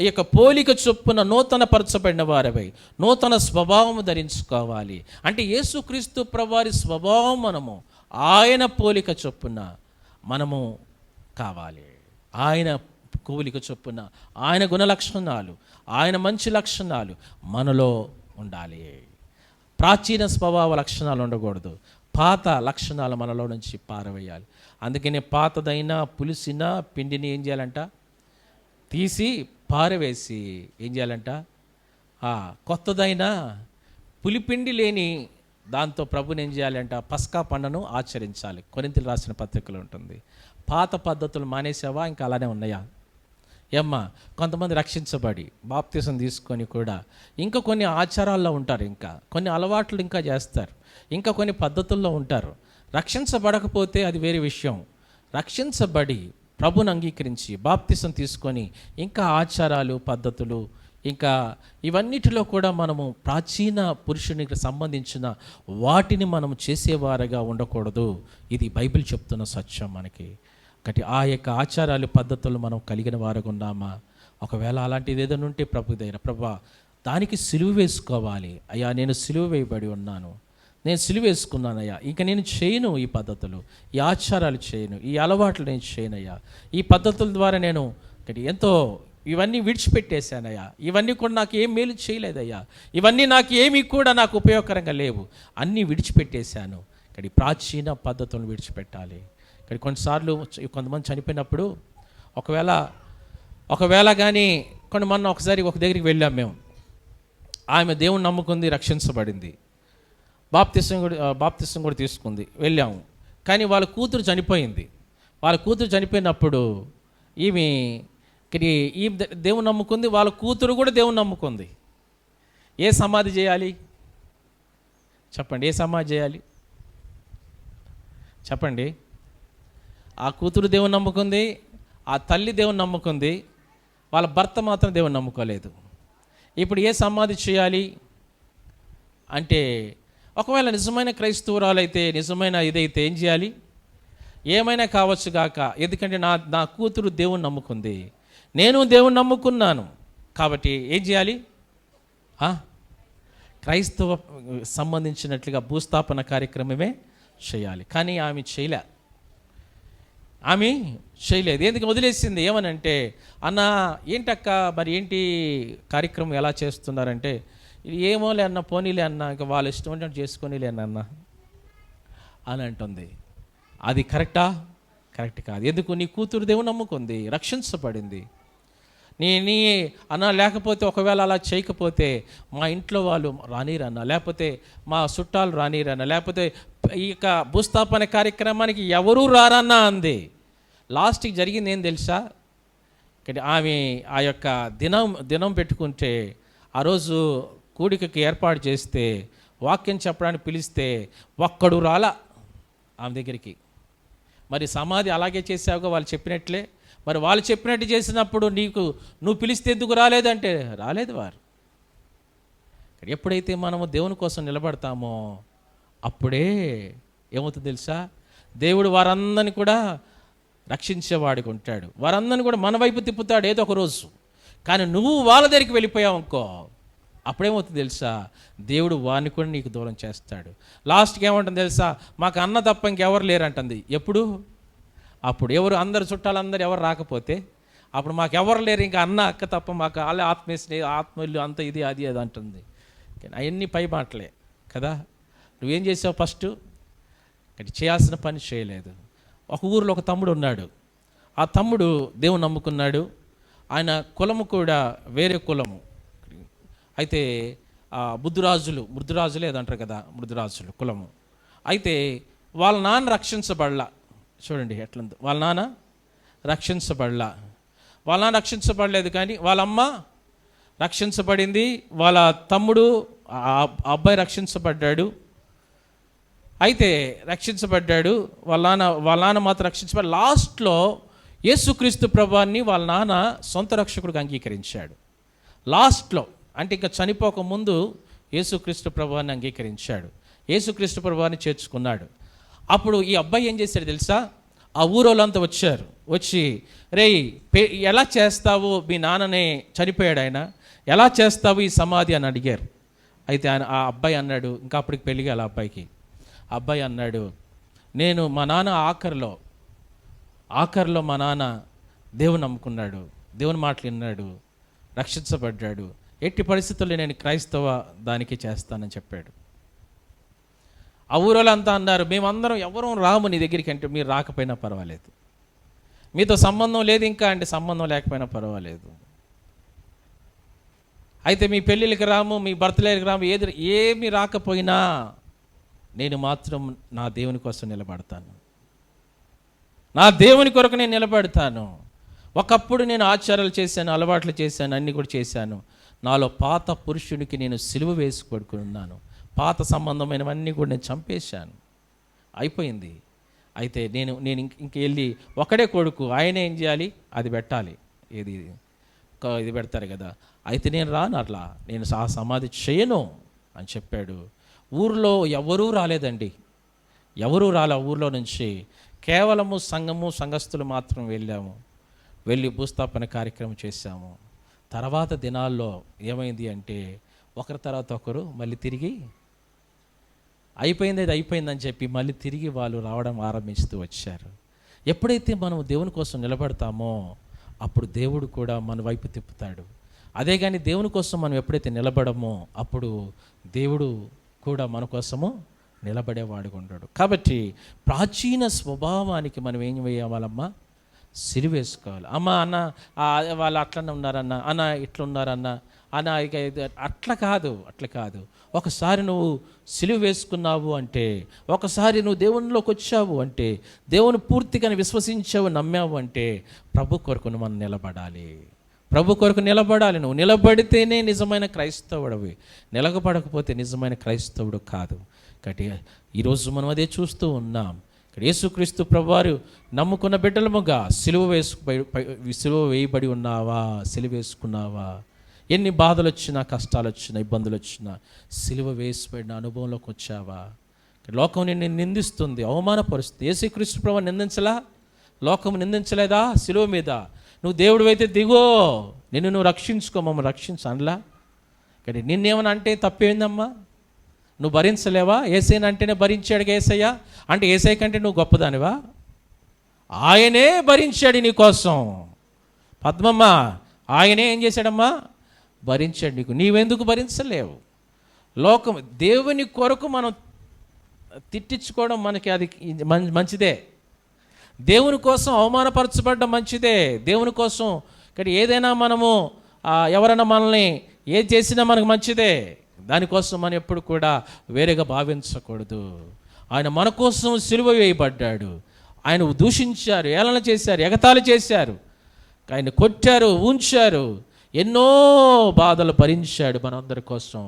ఈ యొక్క పోలిక చొప్పున నూతన పరచబడిన వారవై నూతన స్వభావము ధరించుకోవాలి. అంటే యేసుక్రీస్తు ప్రభువారి స్వభావం ఆయన పోలిక చొప్పున మనము కావాలి. ఆయన పోలిక చొప్పున ఆయన గుణలక్షణాలు, ఆయన మంచి లక్షణాలు మనలో ఉండాలి. ప్రాచీన స్వభావ లక్షణాలు ఉండకూడదు. పాత లక్షణాలు మనలో నుంచి పారవేయాలి. అందుకనే పాతదైన పులిసిన పిండిని ఏం చేయాలంట? తీసి పారవేసి ఏం చేయాలంట? కొత్తదైన పులిపిండి లేని దాంతో ప్రభుని ఏం చేయాలంట? పస్కా పండుగను ఆచరించాలి. కొరింథీయులకు రాసిన పత్రికలో ఉంటుంది. పాత పద్ధతులు మానేసావా? ఇంకా అలానే ఉన్నాయా? ఏమ్మా, కొంతమంది రక్షించబడి బాప్తిసం తీసుకొని కూడా ఇంకా కొన్ని ఆచారాల్లో ఉంటారు, ఇంకా కొన్ని అలవాట్లు ఇంకా చేస్తారు, ఇంకా కొన్ని పద్ధతుల్లో ఉంటారు. రక్షించబడకపోతే అది వేరే విషయం. రక్షించబడి ప్రభుని అంగీకరించి బాప్తిసం తీసుకొని ఇంకా ఆచారాలు, పద్ధతులు ఇంకా ఇవన్నిటిలో కూడా మనము ప్రాచీన పురుషునికి సంబంధించిన వాటిని మనం చేసేవారుగా ఉండకూడదు. ఇది బైబిల్ చెప్తున్న సత్యం మనకి. కాబట్టి ఆ యొక్క ఆచారాలు పద్ధతులు మనం కలిగిన వారుగా ఉన్నామా? ఒకవేళ అలాంటిది ఏదైనా ఉంటే ప్రభు దగ్గర, ప్రభా దానికి సిలువ వేసుకోవాలి అయ్యా, నేను సిలువ వేయబడి ఉన్నాను, నేను సిలువ వేసుకున్నానయ్యా, ఇంకా నేను చేయను ఈ పద్ధతులు, ఈ ఆచారాలు చేయను, ఈ అలవాట్లు నేను చేయనయ్యా, ఈ పద్ధతుల ద్వారా నేను ఎంతో ఇవన్నీ విడిచిపెట్టేశానయ్యా, ఇవన్నీ కూడా నాకు ఏం మేలు చేయలేదయ్యా, ఇవన్నీ నాకు ఏమీ కూడా నాకు ఉపయోగకరంగా లేవు, అన్నీ విడిచిపెట్టేశాను. ఇక్కడ ప్రాచీన పద్ధతులను విడిచిపెట్టాలి. ఇక్కడ కొన్నిసార్లు కొంతమంది చనిపోయినప్పుడు ఒకవేళ కానీ మొన్న ఒకసారి ఒక దగ్గరికి వెళ్ళాం మేము. ఆమె దేవుని నమ్ముకుంది, రక్షించబడింది, బాప్తిసం కూడా తీసుకుంది, వెళ్ళాము. కానీ వాళ్ళ కూతురు చనిపోయింది. వాళ్ళ కూతురు చనిపోయినప్పుడు ఈ దేవుని నమ్ముకుంది, వాళ్ళ కూతురు కూడా దేవుని నమ్ముకుంది. ఏ సమాధి చేయాలి చెప్పండి? ఏ సమాధి చేయాలి చెప్పండి? ఆ కూతురు దేవుని నమ్ముకుంది, ఆ తల్లి దేవుని నమ్ముకుంది, వాళ్ళ భర్త మాత్రం దేవుని నమ్ముకోలేదు. ఇప్పుడు ఏ సమాధి చేయాలి అంటే, ఒకవేళ నిజమైన క్రైస్తవురాలైతే, నిజమైన ఇదైతే ఏం చేయాలి? ఏమైనా కావచ్చు గాక, ఎందుకంటే నా కూతురు దేవుని నమ్ముకుంది, నేను దేవుని నమ్ముకున్నాను, కాబట్టి ఏం చేయాలి? క్రైస్తవ సంబంధించినట్లుగా భూస్థాపన కార్యక్రమమే చేయాలి. కానీ ఆమె చేయలేదు. ఎందుకు వదిలేసింది? ఏమనంటే, అన్న ఏంటక్క మరి ఏంటి కార్యక్రమం ఎలా చేస్తున్నారంటే, ఏమోలే అన్న, పోనీలే అన్న, ఇంకా వాళ్ళు ఇష్టం అంటే చేసుకొనిలే అన్న అని అంటుంది. అది కరెక్టా? కరెక్ట్ కాదు. ఎందుకు? నీ కూతురు దేవుని నమ్ముకుంది, రక్షించబడింది. నీ అన్న, లేకపోతే ఒకవేళ అలా చేయకపోతే మా ఇంట్లో వాళ్ళు రానిరన్నా, లేకపోతే మా చుట్టాలు రానిరన్నా, లేకపోతే ఈ యొక్క భూస్థాపన కార్యక్రమానికి ఎవరూ రారన్నా అంది. లాస్ట్కి జరిగింది ఏం తెలుసా? ఆమె ఆ యొక్క దినం పెట్టుకుంటే, ఆ రోజు కూడికకి ఏర్పాటు చేస్తే, వాక్యం చెప్పడానికి పిలిస్తే ఒక్కడు రాలా ఆమె దగ్గరికి. మరి సమాధి అలాగే చేసావుగా వాళ్ళు చెప్పినట్లే. మరి వాళ్ళు చెప్పినట్టు చేసినప్పుడు నువ్వు పిలిస్తే ఎందుకు రాలేదంటే రాలేదు వారు. ఎప్పుడైతే మనము దేవుని కోసం నిలబడతామో అప్పుడే ఏమవుతుంది తెలుసా? దేవుడు వారందరినీ కూడా రక్షించేవాడికి ఉంటాడు, వారందరినీ కూడా మన వైపు తిప్పుతాడు ఏదో ఒక రోజు. కానీ నువ్వు వాళ్ళ దగ్గరికి వెళ్ళిపోయావు అనుకో, అప్పుడేమవుతుంది తెలుసా? దేవుడు వారిని కూడా నీకు దూరం చేస్తాడు. లాస్ట్కి ఏమంటుంది తెలుసా? మాకు అన్న తప్ప ఇంకెవరు లేరంటుంది. ఎప్పుడు? అప్పుడు ఎవరు, అందరు చుట్టాలందరూ ఎవరు రాకపోతే అప్పుడు మాకు ఎవరు లేరు, ఇంకా అన్న అక్క తప్ప మాకు వాళ్ళే ఆత్మీయులు అంత ఇది అది అంటుంది. అవన్నీ పై మాటలే కదా. నువ్వేం చేసావు? ఫస్ట్ చేయాల్సిన పని చేయలేదు. ఒక ఊరిలో ఒక తమ్ముడు ఉన్నాడు. ఆ తమ్ముడు దేవుని నమ్ముకున్నాడు. ఆయన కులము కూడా వేరే కులము. అయితే మృదురాజులు ఏదంటారు కదా, మృదురాజులు కులము. అయితే వాళ్ళ నాన్న రక్షించబడలా. చూడండి ఎట్లుంది. వాళ్ళ నాన్న రక్షించబడలేదు, కానీ వాళ్ళ అమ్మ రక్షించబడింది. వాళ్ళ తమ్ముడు అబ్బాయి రక్షించబడ్డాడు. అయితే రక్షించబడ్డాడు. వాళ్ళ నాన్న మాత్రం రక్షించబడి లాస్ట్లో యేసుక్రీస్తు ప్రభువాన్ని వాళ్ళ నాన్న సొంత రక్షకుడిగా అంగీకరించాడు. లాస్ట్లో అంటే ఇంకా చనిపోక ముందు యేసుక్రీస్తు ప్రభువాన్ని అంగీకరించాడు, యేసుక్రీస్తు ప్రభువాన్ని చేర్చుకున్నాడు. అప్పుడు ఈ అబ్బాయి ఏం చేశాడు తెలుసా? ఆ ఊరోళ్ళంతా వచ్చారు. వచ్చి రేయ్ ఎలా చేస్తావు, మీ నాన్ననే చనిపోయాడు, ఆయన ఎలా చేస్తావు ఈ సమాధి అని అడిగారు. అయితే ఆ అబ్బాయి అన్నాడు, ఇంకా అప్పటికి పెళ్ళిగా ఆ అబ్బాయి అన్నాడు, నేను మా నాన్న ఆఖరిలో మా నాన్న దేవుని నమ్ముకున్నాడు, దేవుని మాటలు విన్నాడు, రక్షించబడ్డాడు, ఎట్టి పరిస్థితుల్లో నేను క్రైస్తవ దానికి చేస్తానని చెప్పాడు. ఆ ఊరోళ్ళంతా అన్నారు, మేమందరం ఎవరూ రాము నీ దగ్గరికి అంటే, మీరు రాకపోయినా పర్వాలేదు, మీతో సంబంధం లేదు ఇంకా అంటే సంబంధం లేకపోయినా పర్వాలేదు, అయితే మీ పెళ్ళిళ్ళకి రాము, మీ బర్త్డేకి రాము, ఏమి రాకపోయినా నేను మాత్రం నా దేవుని కోసం నిలబడతాను, నా దేవుని కొరకు నేను నిలబడతాను. ఒకప్పుడు నేను ఆచారాలు చేశాను, అలవాట్లు చేశాను, అన్నీ కూడా చేశాను. నాలో పాత పురుషునికి నేను సిలువ వేసి పడుకున్నాను, పాత సంబంధమైనవన్నీ కూడా నేను చంపేశాను, అయిపోయింది. అయితే నేను ఇంక వెళ్ళి ఒకడే కొడుకు, ఆయన ఏం చేయాలి? అది పెట్టాలి. ఏది ఇది పెడతారు కదా, అయితే నేను రాను, అట్లా నేను సమాధి చేయను అని చెప్పాడు. ఊర్లో ఎవరూ రాలేదండి, ఎవరూ రాలే ఊర్లో నుంచి. కేవలము సంఘస్థులు మాత్రం వెళ్ళి భూస్థాపన కార్యక్రమం చేశాము. తర్వాత దినాల్లో ఏమైంది అంటే ఒకరి తర్వాత ఒకరు మళ్ళీ తిరిగి అయిపోయిందని చెప్పి మళ్ళీ తిరిగి వాళ్ళు రావడం ఆరంభిస్తూ వచ్చారు. ఎప్పుడైతే మనం దేవుని కోసం నిలబడతామో అప్పుడు దేవుడు కూడా మన వైపు తిప్పుతాడు. అదే కానీ దేవుని కోసం మనం ఎప్పుడైతే నిలబడమో అప్పుడు దేవుడు కూడా మన కోసము నిలబడేవాడుగా ఉంటాడు. కాబట్టి ప్రాచీన స్వభావానికి మనం ఏం వేయాలమ్మా? సిలువేసుకోవాలి. అమ్మ అన్న వాళ్ళు అట్లనే ఉన్నారన్న, అన్న ఇట్లున్నారన్న, అన్న ఇక అట్లా కాదు. ఒకసారి నువ్వు సిలువ వేసుకున్నావు అంటే, ఒకసారి నువ్వు దేవునిలోకి వచ్చావు అంటే, దేవుని పూర్తిగా విశ్వసించావు, నమ్మావు అంటే ప్రభు కొరకు మనం నిలబడాలి. ప్రభు కొరకు నిలబడాలి. నువ్వు నిలబడితేనే నిజమైన క్రైస్తవుడివి, నిలబడకపోతే నిజమైన క్రైస్తవుడు కాదు. కాబట్టి ఈరోజు మనం అదే చూస్తూ ఉన్నాం. ఇక్కడ యేసుక్రీస్తు ప్రభువారు నమ్ముకున్న బిడ్డలముగా సిలువ వేయబడి ఉన్నావా? సిలువ వేసుకున్నావా? ఎన్ని బాధలు వచ్చినా, కష్టాలు వచ్చినా, ఇబ్బందులు వచ్చినా సిలువ వేసిపడిన అనుభవంలోకి వచ్చావా? లోకం నిన్ను నిందిస్తుంది, అవమానపరుస్తుంది. యేసుక్రీస్తు ప్రభువు నిందించలా? లోకం నిందించలేదా? సిలువ మీద నువ్వు దేవుడు అయితే దిగో, నిన్ను నువ్వు రక్షించుకో, మమ్మల్ని రక్షించు అనలా? కానీ నిన్నేమని అంటే తప్పేందమ్మా? నువ్వు భరించలేవా? ఏసైనా అంటేనే భరించాడు ఏసయ్య అంటే ఏసై కంటే నువ్వు గొప్పదానివా? ఆయనే భరించాడు నీ కోసం. పద్మమ్మ, ఆయనే ఏం చేశాడమ్మా? భరించాడు నీకు. నీవెందుకు భరించలేవు? లోకం దేవుని కొరకు మనం తిట్టించుకోవడం మనకి అది మంచిదే. దేవుని కోసం అవమానపరచబడడం మంచిదే. దేవుని కోసం కానీ ఏదైనా మనము ఎవరైనా మనల్ని ఏది చేసినా మనకు మంచిదే. దానికోసం మనం ఎప్పుడు కూడా వేరేగా భావించకూడదు. ఆయన మన కోసం సిలువ వేయబడ్డాడు. ఆయన దూషించారు, ఏళన చేశారు, ఎగతాళి చేశారు, ఆయన కొట్టారు, ఉంచారు, ఎన్నో బాధలు భరించాడు మనందరి కోసం.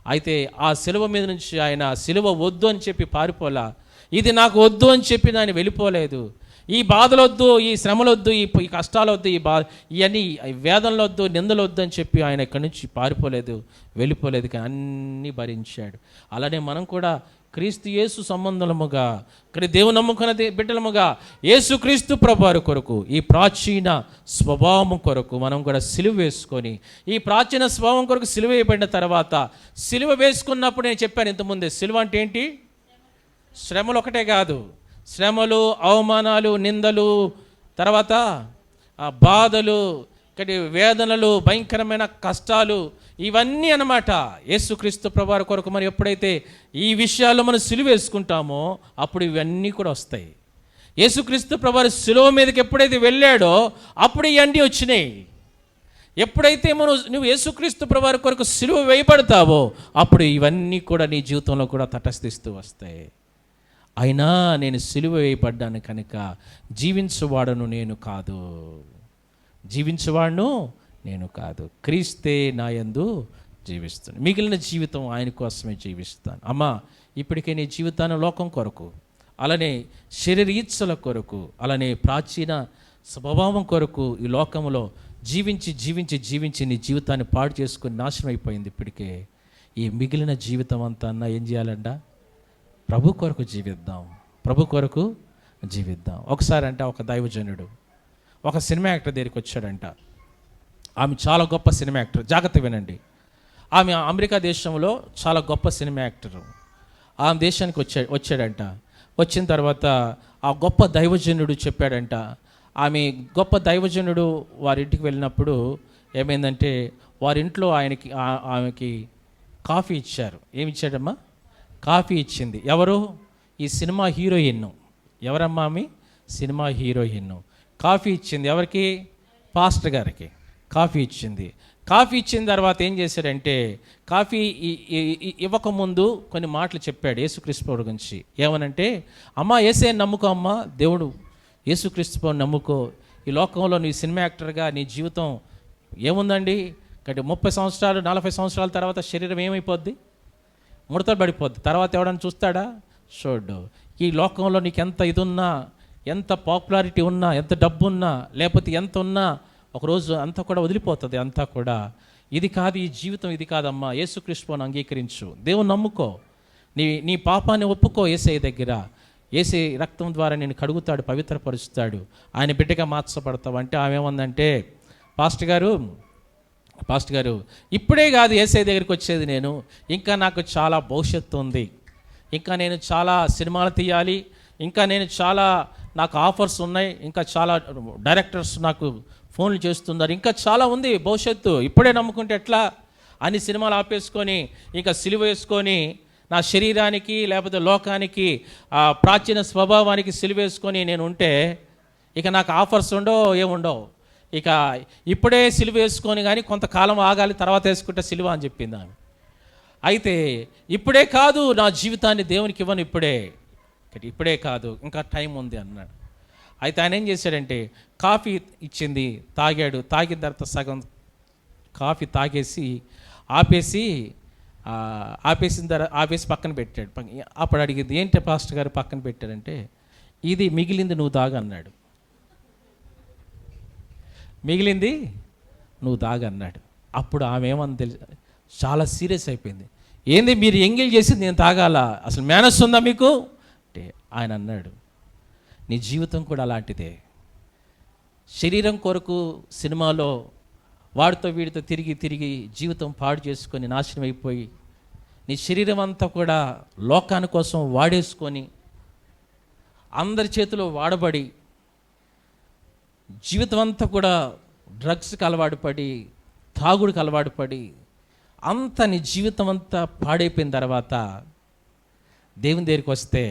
అయితే ఆ సిలువ మీద నుంచి ఆయన సిలువ వద్దు అని చెప్పి పారిపోలా. ఇది నాకు వద్దు అని చెప్పి ఆయన వెళ్ళిపోలేదు. ఈ బాధలొద్దు, ఈ శ్రమలొద్దు, ఈ కష్టాలొద్దు, ఇవన్నీ వేదనలొద్దు, నిందలొద్దు అని చెప్పి ఆయన ఇక్కడి నుంచి పారిపోలేదు, వెళ్ళిపోలేదు, కానీ అన్నీ భరించాడు. అలానే మనం కూడా క్రీస్తు యేసు సంబంధముగా, దేవుని నమ్ముకున్న బిడ్డలముగా యేసుక్రీస్తు ప్రభువారి కొరకు, ఈ ప్రాచీన స్వభావం కొరకు మనం కూడా సిలువ వేసుకొని, ఈ ప్రాచీన స్వభావం కొరకు సిలువ వేయబడిన తర్వాత, సిలువ వేసుకున్నప్పుడు నేను చెప్పాను ఇంతకుముందే, సిలువ అంటే ఏంటి? శ్రమలు ఒకటే కాదు, శ్రమలు, అవమానాలు, నిందలు, తర్వాత బాధలు, వేదనలు, భయంకరమైన కష్టాలు, ఇవన్నీ అన్నమాట. యేసుక్రీస్తు ప్రభువారి కొరకు మరి ఎప్పుడైతే ఈ విషయాల్లో మనం సిలువ వేసుకుంటామో అప్పుడు ఇవన్నీ కూడా వస్తాయి. యేసుక్రీస్తు ప్రభువారు సిలువ మీదకి ఎప్పుడైతే వెళ్ళాడో అప్పుడు ఇవన్నీ వచ్చినాయి. ఎప్పుడైతే నువ్వు యేసుక్రీస్తు ప్రభువారి కొరకు సిలువ వేయబడతావో అప్పుడు ఇవన్నీ కూడా నీ జీవితంలో కూడా తటస్థిస్తూ వస్తాయి. అయినా నేను సిలువ వేయబడ్డాను కనుక జీవించువాడను నేను కాదు, క్రీస్తే నాయందు జీవిస్తాను. మిగిలిన జీవితం ఆయన కోసమే జీవిస్తాను. అమ్మా, ఇప్పటికే నీ జీవితాన్ని లోకం కొరకు, అలానే శరీర ఇచ్చల కొరకు, అలానే ప్రాచీన స్వభావం కొరకు ఈ లోకంలో జీవించి నీ జీవితాన్ని పాడు చేసుకుని నాశనం అయిపోయింది. ఇప్పటికే ఈ మిగిలిన జీవితం అంతా ఏం చేయాలంట? ప్రభు కొరకు జీవిద్దాం. ఒకసారి అంటే ఒక దైవజనుడు ఒక సినిమా యాక్టర్ దగ్గరికి వచ్చాడంట. ఆమె చాలా గొప్ప సినిమా యాక్టర్, జాగ్రత్త వినండి. ఆమె అమెరికా దేశంలో చాలా గొప్ప సినిమా యాక్టర్. ఆమె దేశానికి వచ్చాడంట. వచ్చిన తర్వాత ఆ గొప్ప దైవజనుడు చెప్పాడంట. ఆమె గొప్ప దైవజనుడు వారింటికి వెళ్ళినప్పుడు ఏమైందంటే వారింట్లో ఆమెకి కాఫీ ఇచ్చారు. ఏమి ఇచ్చాడమ్మా? కాఫీ ఇచ్చింది. ఎవరు? ఈ సినిమా హీరోయిన్. ఎవరమ్మా? ఆమె సినిమా హీరోయిన్. కాఫీ ఇచ్చింది ఎవరికి? పాస్టర్ గారికి కాఫీ ఇచ్చింది. కాఫీ ఇచ్చిన తర్వాత ఏం చేశాడంటే కాఫీ ఇవ్వకముందు కొన్ని మాటలు చెప్పాడు యేసుక్రీస్తు ప్రభువు గురించి. ఏమనంటే, అమ్మా యేసే నమ్ముకో, అమ్మా దేవుడు యేసుక్రీస్తు ప్రభువుని నమ్ముకో. ఈ లోకంలో నీ సినిమా యాక్టర్గా నీ జీవితం ఏముందండి? కాబట్టి 30 సంవత్సరాలు 40 సంవత్సరాల తర్వాత శరీరం ఏమైపోద్ది? ముడతలు పడిపోద్ది. తర్వాత ఎవడన్నా చూస్తాడా? చూడు. ఈ లోకంలో నీకు ఎంత ఇది ఉన్నా, ఎంత పాపులారిటీ ఉన్నా, ఎంత డబ్బు ఉన్నా, లేకపోతే ఎంత ఉన్నా ఒకరోజు అంతా కూడా వదిలిపోతుంది. అంతా కూడా ఇది కాదు, ఈ జీవితం ఇది కాదమ్మా, యేసుక్రీస్తుని అంగీకరించు, దేవుని నమ్ముకో, నీ పాపాన్ని ఒప్పుకో యేసయ్య దగ్గర. యేసే రక్తం ద్వారా నేను కడుగుతాడు, పవిత్రపరుస్తాడు, ఆయన బిడ్డగా మార్చబడతావు అంటే ఆమె ఏమందంటే, పాస్టర్ గారు ఇప్పుడే కాదు యేసయ్య దగ్గరికి వచ్చేది, నేను ఇంకా నాకు చాలా భవిష్యత్తు ఉంది, ఇంకా నేను చాలా సినిమాలు తీయాలి, ఇంకా నేను నాకు ఆఫర్స్ ఉన్నాయి, ఇంకా చాలా డైరెక్టర్స్ నాకు ఫోన్లు చేస్తున్నారు, ఇంకా చాలా ఉంది భవిష్యత్తు, ఇప్పుడే నమ్ముకుంటే ఎట్లా అన్ని సినిమాలు ఆపేసుకొని ఇంకా సిలువ వేసుకొని నా శరీరానికి లేకపోతే లోకానికి ప్రాచీన స్వభావానికి సిలువేసుకొని నేను ఉంటే ఇక నాకు ఆఫర్స్ ఉండవు, ఏముండవు, ఇక ఇప్పుడే సిలువ వేసుకొని కానీ కొంతకాలం ఆగాలి, తర్వాత వేసుకుంటే సిలువ అని చెప్పింది ఆమె. అయితే ఇప్పుడే కాదు, నా జీవితాన్ని దేవునికి ఇవ్వను, ఇప్పుడే కాదు, ఇంకా టైం ఉంది అన్నాడు. అయితే ఆయన ఏం చేశాడంటే కాఫీ ఇచ్చింది, తాగాడు, తాగిన తర్వాత సగం కాఫీ తాగేసి ఆపేసి పక్కన పెట్టాడు. అప్పుడు అడిగింది, ఏంటి పాస్టర్ గారు పక్కన పెట్టాడంటే, ఇది మిగిలింది నువ్వు తాగన్నాడు, మిగిలింది నువ్వు తాగన్నాడు. అప్పుడు ఆమె ఏమని తెలుసు, చాలా సీరియస్ అయిపోయింది. ఏంది మీరు ఎంగేజ్ చేసి నేను తాగాలా, అసలు మేనస్ ఉందా మీకు అంటే ఆయన అన్నాడు, నీ జీవితం కూడా అలాంటిదే. శరీరం కొరకు సినిమాలో వాడితో వీడితో తిరిగి జీవితం పాడు చేసుకొని నాశనం అయిపోయి నీ శరీరం అంతా కూడా లోకాని కోసం వాడేసుకొని అందరి చేతిలో వాడబడి జీవితం అంతా కూడా డ్రగ్స్కి అలవాటు పడి తాగుడికి అలవాటు పడి అంత నీ జీవితం అంతా పాడైపోయిన తర్వాత దేవుని దగ్గరికి వస్తే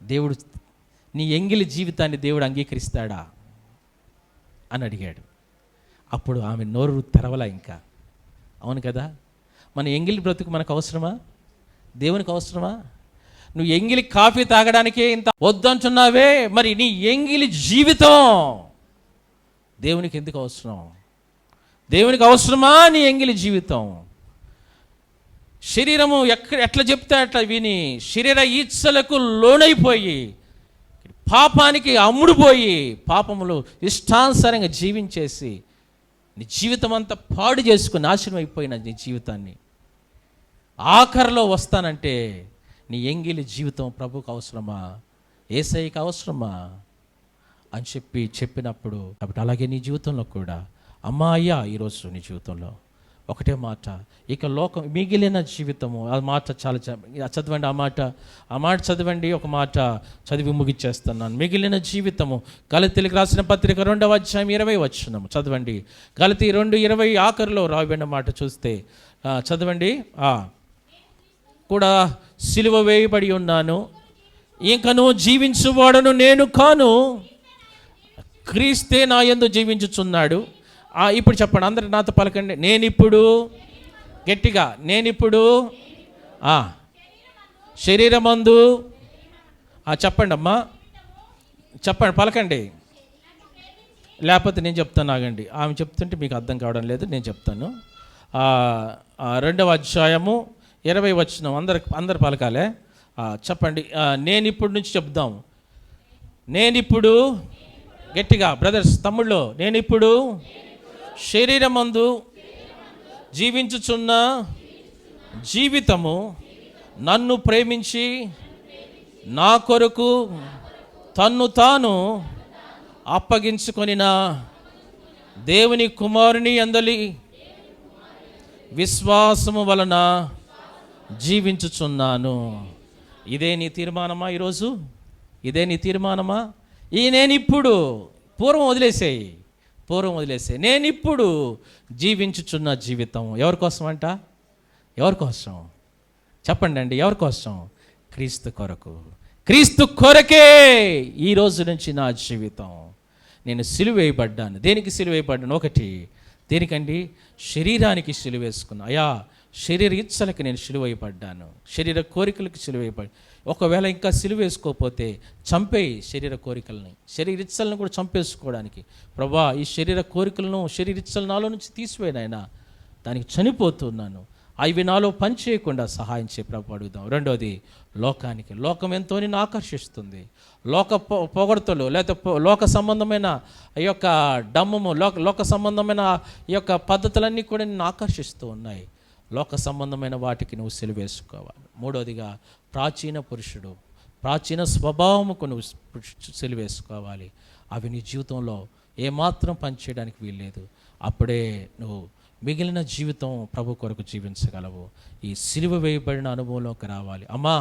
దేవుడు నీ ఎంగిలి జీవితాన్ని దేవుడు అంగీకరిస్తాడా అని అడిగాడు. అప్పుడు ఆమె నోరు తెరవలా ఇంకా. అవును కదా, మన ఎంగిలి బ్రతుకు మనకు అవసరమా, దేవునికి అవసరమా? నువ్వు ఎంగిలి కాఫీ తాగడానికే ఇంత వద్దంటున్నావే, మరి నీ ఎంగిలి జీవితం దేవునికి ఎందుకు అవసరం? దేవునికి అవసరమా నీ ఎంగిలి జీవితం? శరీరము ఎట్లా చెప్తే అట్లా విని శరీర ఈచ్ఛలకు లోనైపోయి పాపానికి అమ్ముడుపోయి పాపములు ఇష్టానుసారంగా జీవించేసి నీ జీవితం అంతా పాడు చేసుకుని నాశనం అయిపోయిన నీ జీవితాన్ని ఆఖరిలో వస్తానంటే నీ ఎంగిలి జీవితం ప్రభువుకు అవసరమా, యేసయ్యకి అవసరమా అని చెప్పినప్పుడు కాబట్టి అలాగే నీ జీవితంలో కూడా అమ్మా అయ్యా ఈరోజు నీ జీవితంలో ఒకటే మాట, ఇక లోకం మిగిలిన జీవితము, ఆ మాట చాలా చదవండి, ఆ మాట చదవండి, ఒక మాట చదివి ముగిచ్చేస్తున్నాను. మిగిలిన జీవితము గలతీలకు రాసిన పత్రిక 2వ అధ్యాయం 20వ వచనం చదవండి. గలతీ 2:20 ఆఖరిలో రాయబడిన మాట చూస్తే చదవండి. కూడా సిలువ వేయబడి ఉన్నాను, ఇంకను జీవించువాడను నేను కాను, క్రీస్తే నా యందు జీవించుచున్నాడు. ఇప్పుడు చెప్పండి, అందరు నాతో పలకండి, నేనిప్పుడు గట్టిగా, నేనిప్పుడు శరీరమందు చెప్పండి అమ్మా, చెప్పండి, పలకండి, లేకపోతే నేను చెప్తాను, ఆగండి. ఆమె చెప్తుంటే మీకు అర్థం కావడం లేదు, నేను చెప్తాను. 2వ అధ్యాయము 20వ వచనం అందరు పలకాలే. చెప్పండి, నేనిప్పుడు నుంచి చెప్దాం. నేనిప్పుడు గట్టిగా బ్రదర్స్ తమ్ముళ్ళు, నేనిప్పుడు శరీరమందు జీవించుచున్న జీవితము నన్ను ప్రేమించి నా కొరకు తన్ను తాను అప్పగించుకొనిన దేవుని కుమారుని యందలి విశ్వాసము వలన జీవించుచున్నాను. ఇదే నీ తీర్మానమా ఈరోజు? ఇదే నీ తీర్మానమా? నేనిప్పుడు పూర్వం వదిలేసేయి, నేనిప్పుడు జీవించుచున్న జీవితం ఎవరి కోసం అంట? ఎవరి కోసం చెప్పండి అండి, ఎవరి కోసం? క్రీస్తు కొరకు. క్రీస్తు కొరకే ఈ రోజు నుంచి నా జీవితం. నేను సిలువేయబడ్డాను. దేనికి సిలువేయబడ్డాను? ఒకటి, దేనికండి? శరీరానికి సిలువేసుకున్నా. అయ్యా, శరీర ఇచ్చలకి నేను సిలువేయబడ్డాను, శరీర కోరికలకు సిలువేయబడ్డా. ఒకవేళ ఇంకా సిలువేసుకోకపోతే చంపేయి శరీర కోరికలని, శరీర ఇచ్చలను కూడా చంపేసుకోవడానికి. ప్రభా, ఈ శరీర కోరికలను శరీర ఇచ్చలు నాలో నుంచి తీసివేయనైనా, దానికి చనిపోతున్నాను. అవి నాలో పని చేయకుండా సహాయం చేయ ప్రభు అడుగుదాం. రెండోది, లోకం ఎంతో నిన్ను ఆకర్షిస్తుంది. పొగడ్తలు లేకపోతే లోక సంబంధమైన ఈ యొక్క డమ్మము, లోక సంబంధమైన ఈ యొక్క పద్ధతులన్నీ కూడా నిన్ను ఆకర్షిస్తూ ఉన్నాయి. లోక సంబంధమైన వాటికి నువ్వు సిలువేసుకోవాలి. మూడోదిగా, ప్రాచీన స్వభావముకు నువ్వు సిలువేసుకోవాలి. అవి నీ జీవితంలో ఏమాత్రం పనిచేయడానికి వీల్లేదు. అప్పుడే నువ్వు మిగిలిన జీవితం ప్రభు కొరకు జీవించగలవు. ఈ సిలువ వేయబడిన అనుభవంలోకి రావాలి. అమ్మా,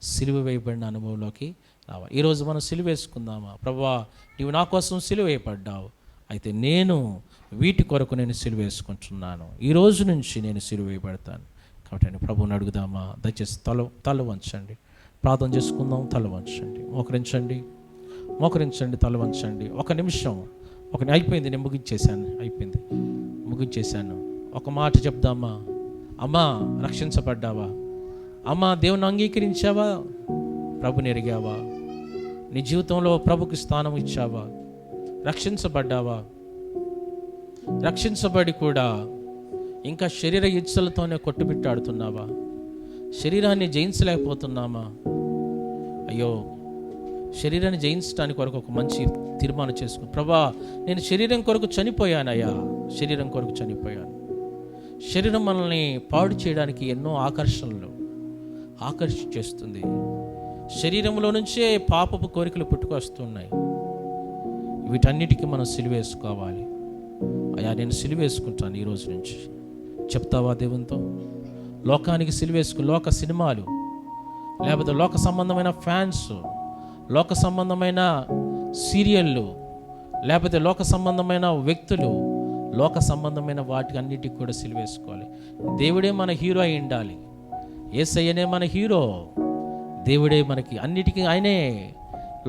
సిలువ వేయబడిన అనుభవంలోకి రావాలి. ఈరోజు మనం సిలువ వేసుకుందామా? ప్రభువా, నీవు నా కోసం సిలువ వేయబడ్డావు, అయితే నేను వీటి కొరకు నేను సిలువ వేసుకుంటున్నాను. ఈ రోజు నుంచి నేను సిలువ వేయబడతాను. కాబట్టి ప్రభువుని అడుగుదామా? దయచేసి తల వంచండి, ప్రార్థన చేసుకుందాం. తల వంచండి, మోకరించండి, తల వంచండి. ఒక నిమిషం అయిపోయింది, నేను ముగించేశాను. ఒక మాట చెప్దామా? అమ్మా, రక్షించబడ్డావా? అమ్మా, దేవుని అంగీకరించావా? ప్రభుని ఎరిగావా? నీ జీవితంలో ప్రభుకి స్థానం ఇచ్చావా? రక్షించబడ్డావా? రక్షించబడి కూడా ఇంకా శరీర ఇచ్చలతోనే కొట్టుబిట్టాడుతున్నావా? శరీరాన్ని జయించలేకపోతున్నామా? అయ్యో, శరీరాన్ని జయించడానికి కొరకు ఒక మంచి తీర్మానం చేసుకో. ప్రభా, నేను శరీరం కొరకు చనిపోయానయ్యా, శరీరం కొరకు చనిపోయాను. శరీరం మనల్ని పాడు చేయడానికి ఎన్నో ఆకర్షించేస్తుంది. శరీరంలో నుంచే పాపపు కోరికలు పుట్టుకొస్తున్నాయి. వీటన్నిటికీ మనం సిలువేసుకోవాలి. అయ్యా, నేను సిలువేసుకుంటాను ఈ రోజు నుంచి. చెప్తావా దేవునితో? లోకానికి సిలువేసుకు, లోక సినిమాలు, లేకపోతే లోక సంబంధమైన ఫ్యాన్స్, లోక సంబంధమైన సీరియళ్ళు, లేకపోతే లోక సంబంధమైన వ్యక్తులు, లోక సంబంధమైన వాటికి అన్నిటికి కూడా సిలువేసుకోవాలి. దేవుడే మన హీరో అయి ఉండాలి. యేసయ్యనే మన హీరో. దేవుడే మనకి అన్నిటికీ, ఆయనే.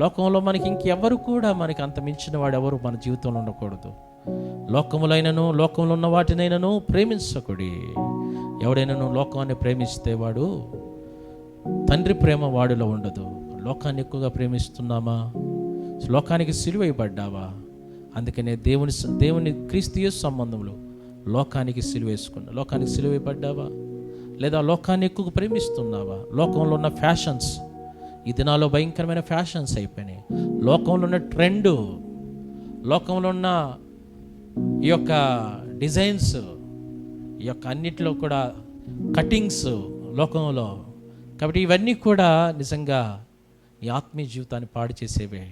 లోకంలో మనకి ఇంకెవరు కూడా మనకి అంత మించిన వాడు ఎవరు మన జీవితంలో ఉండకూడదు. లోకంలో ఉన్న వాటినైనాను ప్రేమించకుడి. ఎవడైనాను లోకాన్ని ప్రేమిస్తే వాడు తండ్రి ప్రేమ వాడిలో ఉండదు. లోకాన్ని ఎక్కువగా ప్రేమిస్తున్నామా? లోకానికి సిలువైపడ్డావా? అందుకనే దేవుని క్రీస్తు యేసు సంబంధంలో లోకానికి సిలువైపడ్డావా? లేదా లోకాన్ని ఎక్కువగా ప్రేమిస్తున్నావా? లోకంలో ఉన్న ఫ్యాషన్స్, ఈ దినాల్లో భయంకరమైన ఫ్యాషన్స్ అయిపోయినాయి. లోకంలో ఉన్న ట్రెండ్, లోకంలో ఉన్న ఈ యొక్క డిజైన్స్, ఈ యొక్క అన్నిటిలో కూడా కటింగ్స్ లోకంలో. కాబట్టి ఇవన్నీ కూడా నిజంగా నీ ఆత్మీయ జీవితాన్ని పాడు చేసేవే.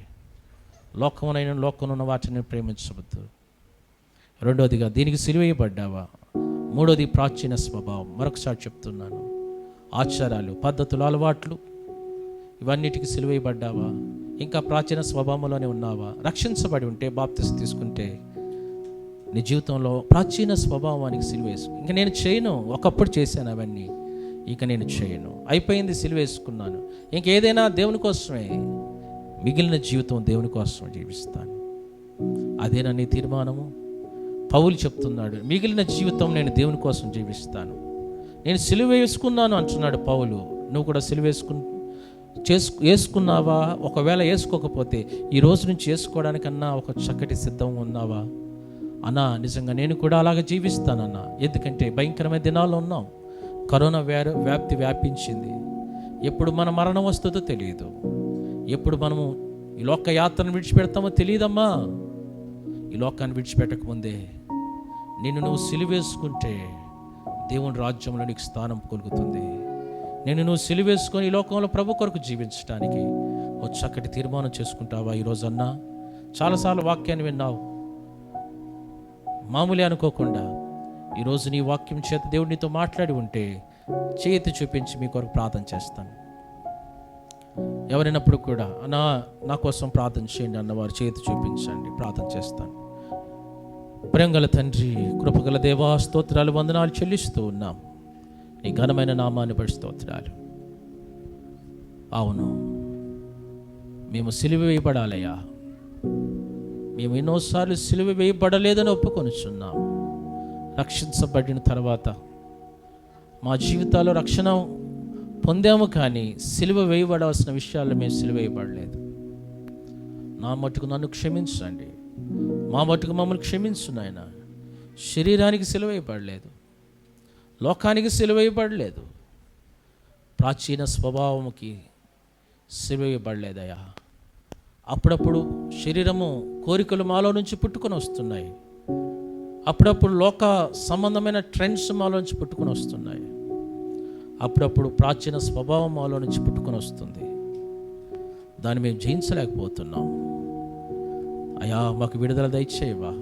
లోకంలో ఉన్న వాటిని ప్రేమించవద్దు. రెండోదిగా, దీనికి సిలువేయబడ్డావా? మూడోది, ప్రాచీన స్వభావం. మరొకసారి చెప్తున్నాను, ఆచారాలు, పద్ధతులు, అలవాట్లు, ఇవన్నిటికి సిలువేయబడ్డావా? ఇంకా ప్రాచీన స్వభావంలోనే ఉన్నావా? రక్షించబడి ఉంటే, బాప్తిసం తీసుకుంటే, నీ జీవితంలో ప్రాచీన స్వభావానికి సిలువేసు. ఇంకా నేను చేయను, ఒకప్పుడు చేశాను అవన్నీ, ఇక నేను చేయను, అయిపోయింది, సిలువేసుకున్నాను. ఇంకేదైనా దేవుని కోసమే, మిగిలిన జీవితం దేవుని కోసం జీవిస్తాను. అదేనా నీ తీర్మానము? పౌలు చెప్తున్నాడు, మిగిలిన జీవితం నేను దేవుని కోసం జీవిస్తాను. నేను సిలువ వేసుకున్నాను అంటున్నాడు పౌలు. నువ్వు కూడా సిలువ వేసుకున్నావా? ఒకవేళ వేసుకోకపోతే ఈ రోజు నుంచి వేసుకోవడానికన్నా ఒక చక్కటి సిద్ధంగా ఉన్నావా? అన్నా, నిజంగా నేను కూడా అలాగే జీవిస్తానన్నా. ఎందుకంటే భయంకరమైన దినాల్లో ఉన్నాం. కరోనా వ్యాప్తి వ్యాపించింది. ఎప్పుడు మన మరణం వస్తుందో తెలియదు. ఎప్పుడు మనము ఈ లోక యాత్రను విడిచిపెడతామో తెలియదమ్మా. ఈ లోకాన్ని విడిచిపెట్టకముందే నువ్వు సిలువేసుకుంటే దేవుని రాజ్యంలో నీకు స్థానం కలుగుతుంది. నువ్వు సిలువేసుకొని ఈ లోకంలో ప్రభు కొరకు జీవించడానికి ఓ చక్కటి తీర్మానం చేసుకుంటావా ఈరోజన్నా? చాలాసార్లు వాక్యాన్ని విన్నావు, మామూలే అనుకోకుండా ఈరోజు నీ వాక్యం చేత దేవుడు నీతో మాట్లాడి ఉంటే చేతి చూపించి మీ కొరకు ప్రార్థన చేస్తాను. ఎవరైనప్పుడు కూడా నా కోసం ప్రార్థన చేయండి అన్నవారు చేతి చూపించండి, ప్రార్థన చేస్తాను. ప్రేమగల తండ్రి, కృపగల దేవా, స్తోత్రాలు, వందనాలు చెల్లిస్తూ ఉన్నాం. నీ ఘనమైన నామాన్ని బట్టి స్తోత్రాలు. అవును, మేము సిలువ వేయబడాలయ్యా. మేము ఎన్నోసార్లు సిలువ వేయబడలేదని ఒప్పుకొనిచున్నాం. రక్షించబడిన తర్వాత మా జీవితాల్లో రక్షణ పొందాము, కానీ సిలువ వేయబడాల్సిన విషయాల్లో మేము సిలువ వేయబడలేదు. నా మట్టుకు నన్ను క్షమించండి, మా మట్టుకు మమ్మల్ని క్షమించు నాయన. శరీరానికి సిలువ వేయబడలేదు, లోకానికి సిలువ వేయబడలేదు, ప్రాచీన స్వభావముకి సిలువ వేయబడలేదయ్యా. అప్పుడప్పుడు శరీరము కోరికలు మాలో నుంచి పుట్టుకొని వస్తున్నాయి, అప్పుడప్పుడు లోక సంబంధమైన ట్రెండ్స్ మాలో నుంచి పుట్టుకొని వస్తున్నాయి, అప్పుడప్పుడు ప్రాచీన స్వభావం మాలో నుంచి పుట్టుకొని వస్తుంది. దాన్ని మేము జయించలేకపోతున్నాం. అయ్యా, మాకు విడుదల దయచేయవా,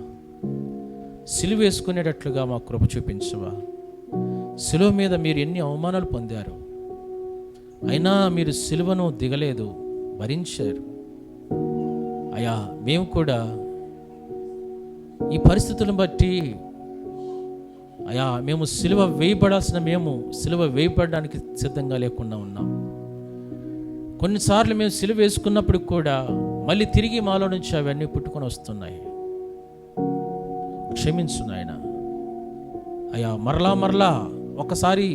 సిలువ వేసుకునేటట్లుగా మాకు కృప చూపించవా. సిలువ మీద మీరు ఎన్ని అవమానాలు పొందారు, అయినా మీరు సిలువను దిగలేదు, భరించారు. అయ్యా, మేము కూడా ఈ పరిస్థితులను బట్టి అయ్యా, మేము సిలువ వేయబడాల్సిన మేము సిలువ వేయబడడానికి సిద్ధంగా లేకుండా ఉన్నాం. కొన్నిసార్లు మేము సిలువ వేసుకున్నప్పుడు కూడా మళ్ళీ తిరిగి మాలో నుంచి అవన్నీ పుట్టుకొని వస్తున్నాయి. క్షమించు నాయన. అయ్యా, మరలా ఒకసారి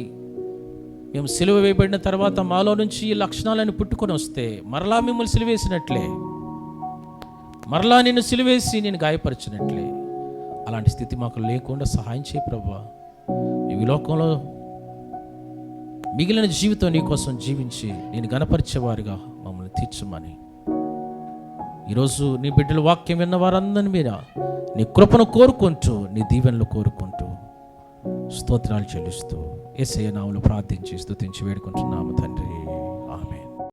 మేము సిలువ వేయబడిన తర్వాత మాలో నుంచి ఈ లక్షణాలను పుట్టుకొని వస్తే మరలా మిమ్మల్ని సిలువేసినట్లే, మరలా నిన్ను సిలువేసి నేను గాయపరిచినట్లే. అలాంటి స్థితి మాకు లేకుండా సహాయం చేయి ప్రభువా. ఈ లోకంలో మిగిలిన జీవితం నీ కోసం జీవించి నేను గణపరిచేవారుగా మమ్మల్ని తీర్చమని ఈరోజు నీ బిడ్డల వాక్యం విన్న వారందరి మీద నీ కృపను కోరుకుంటూ, నీ దీవెనలు కోరుకుంటూ స్తోత్రాలు చెల్లిస్తూ యేసయ్య నామములో ప్రార్థించి స్తుతించి వేడుకుంటున్నాము తండ్రి.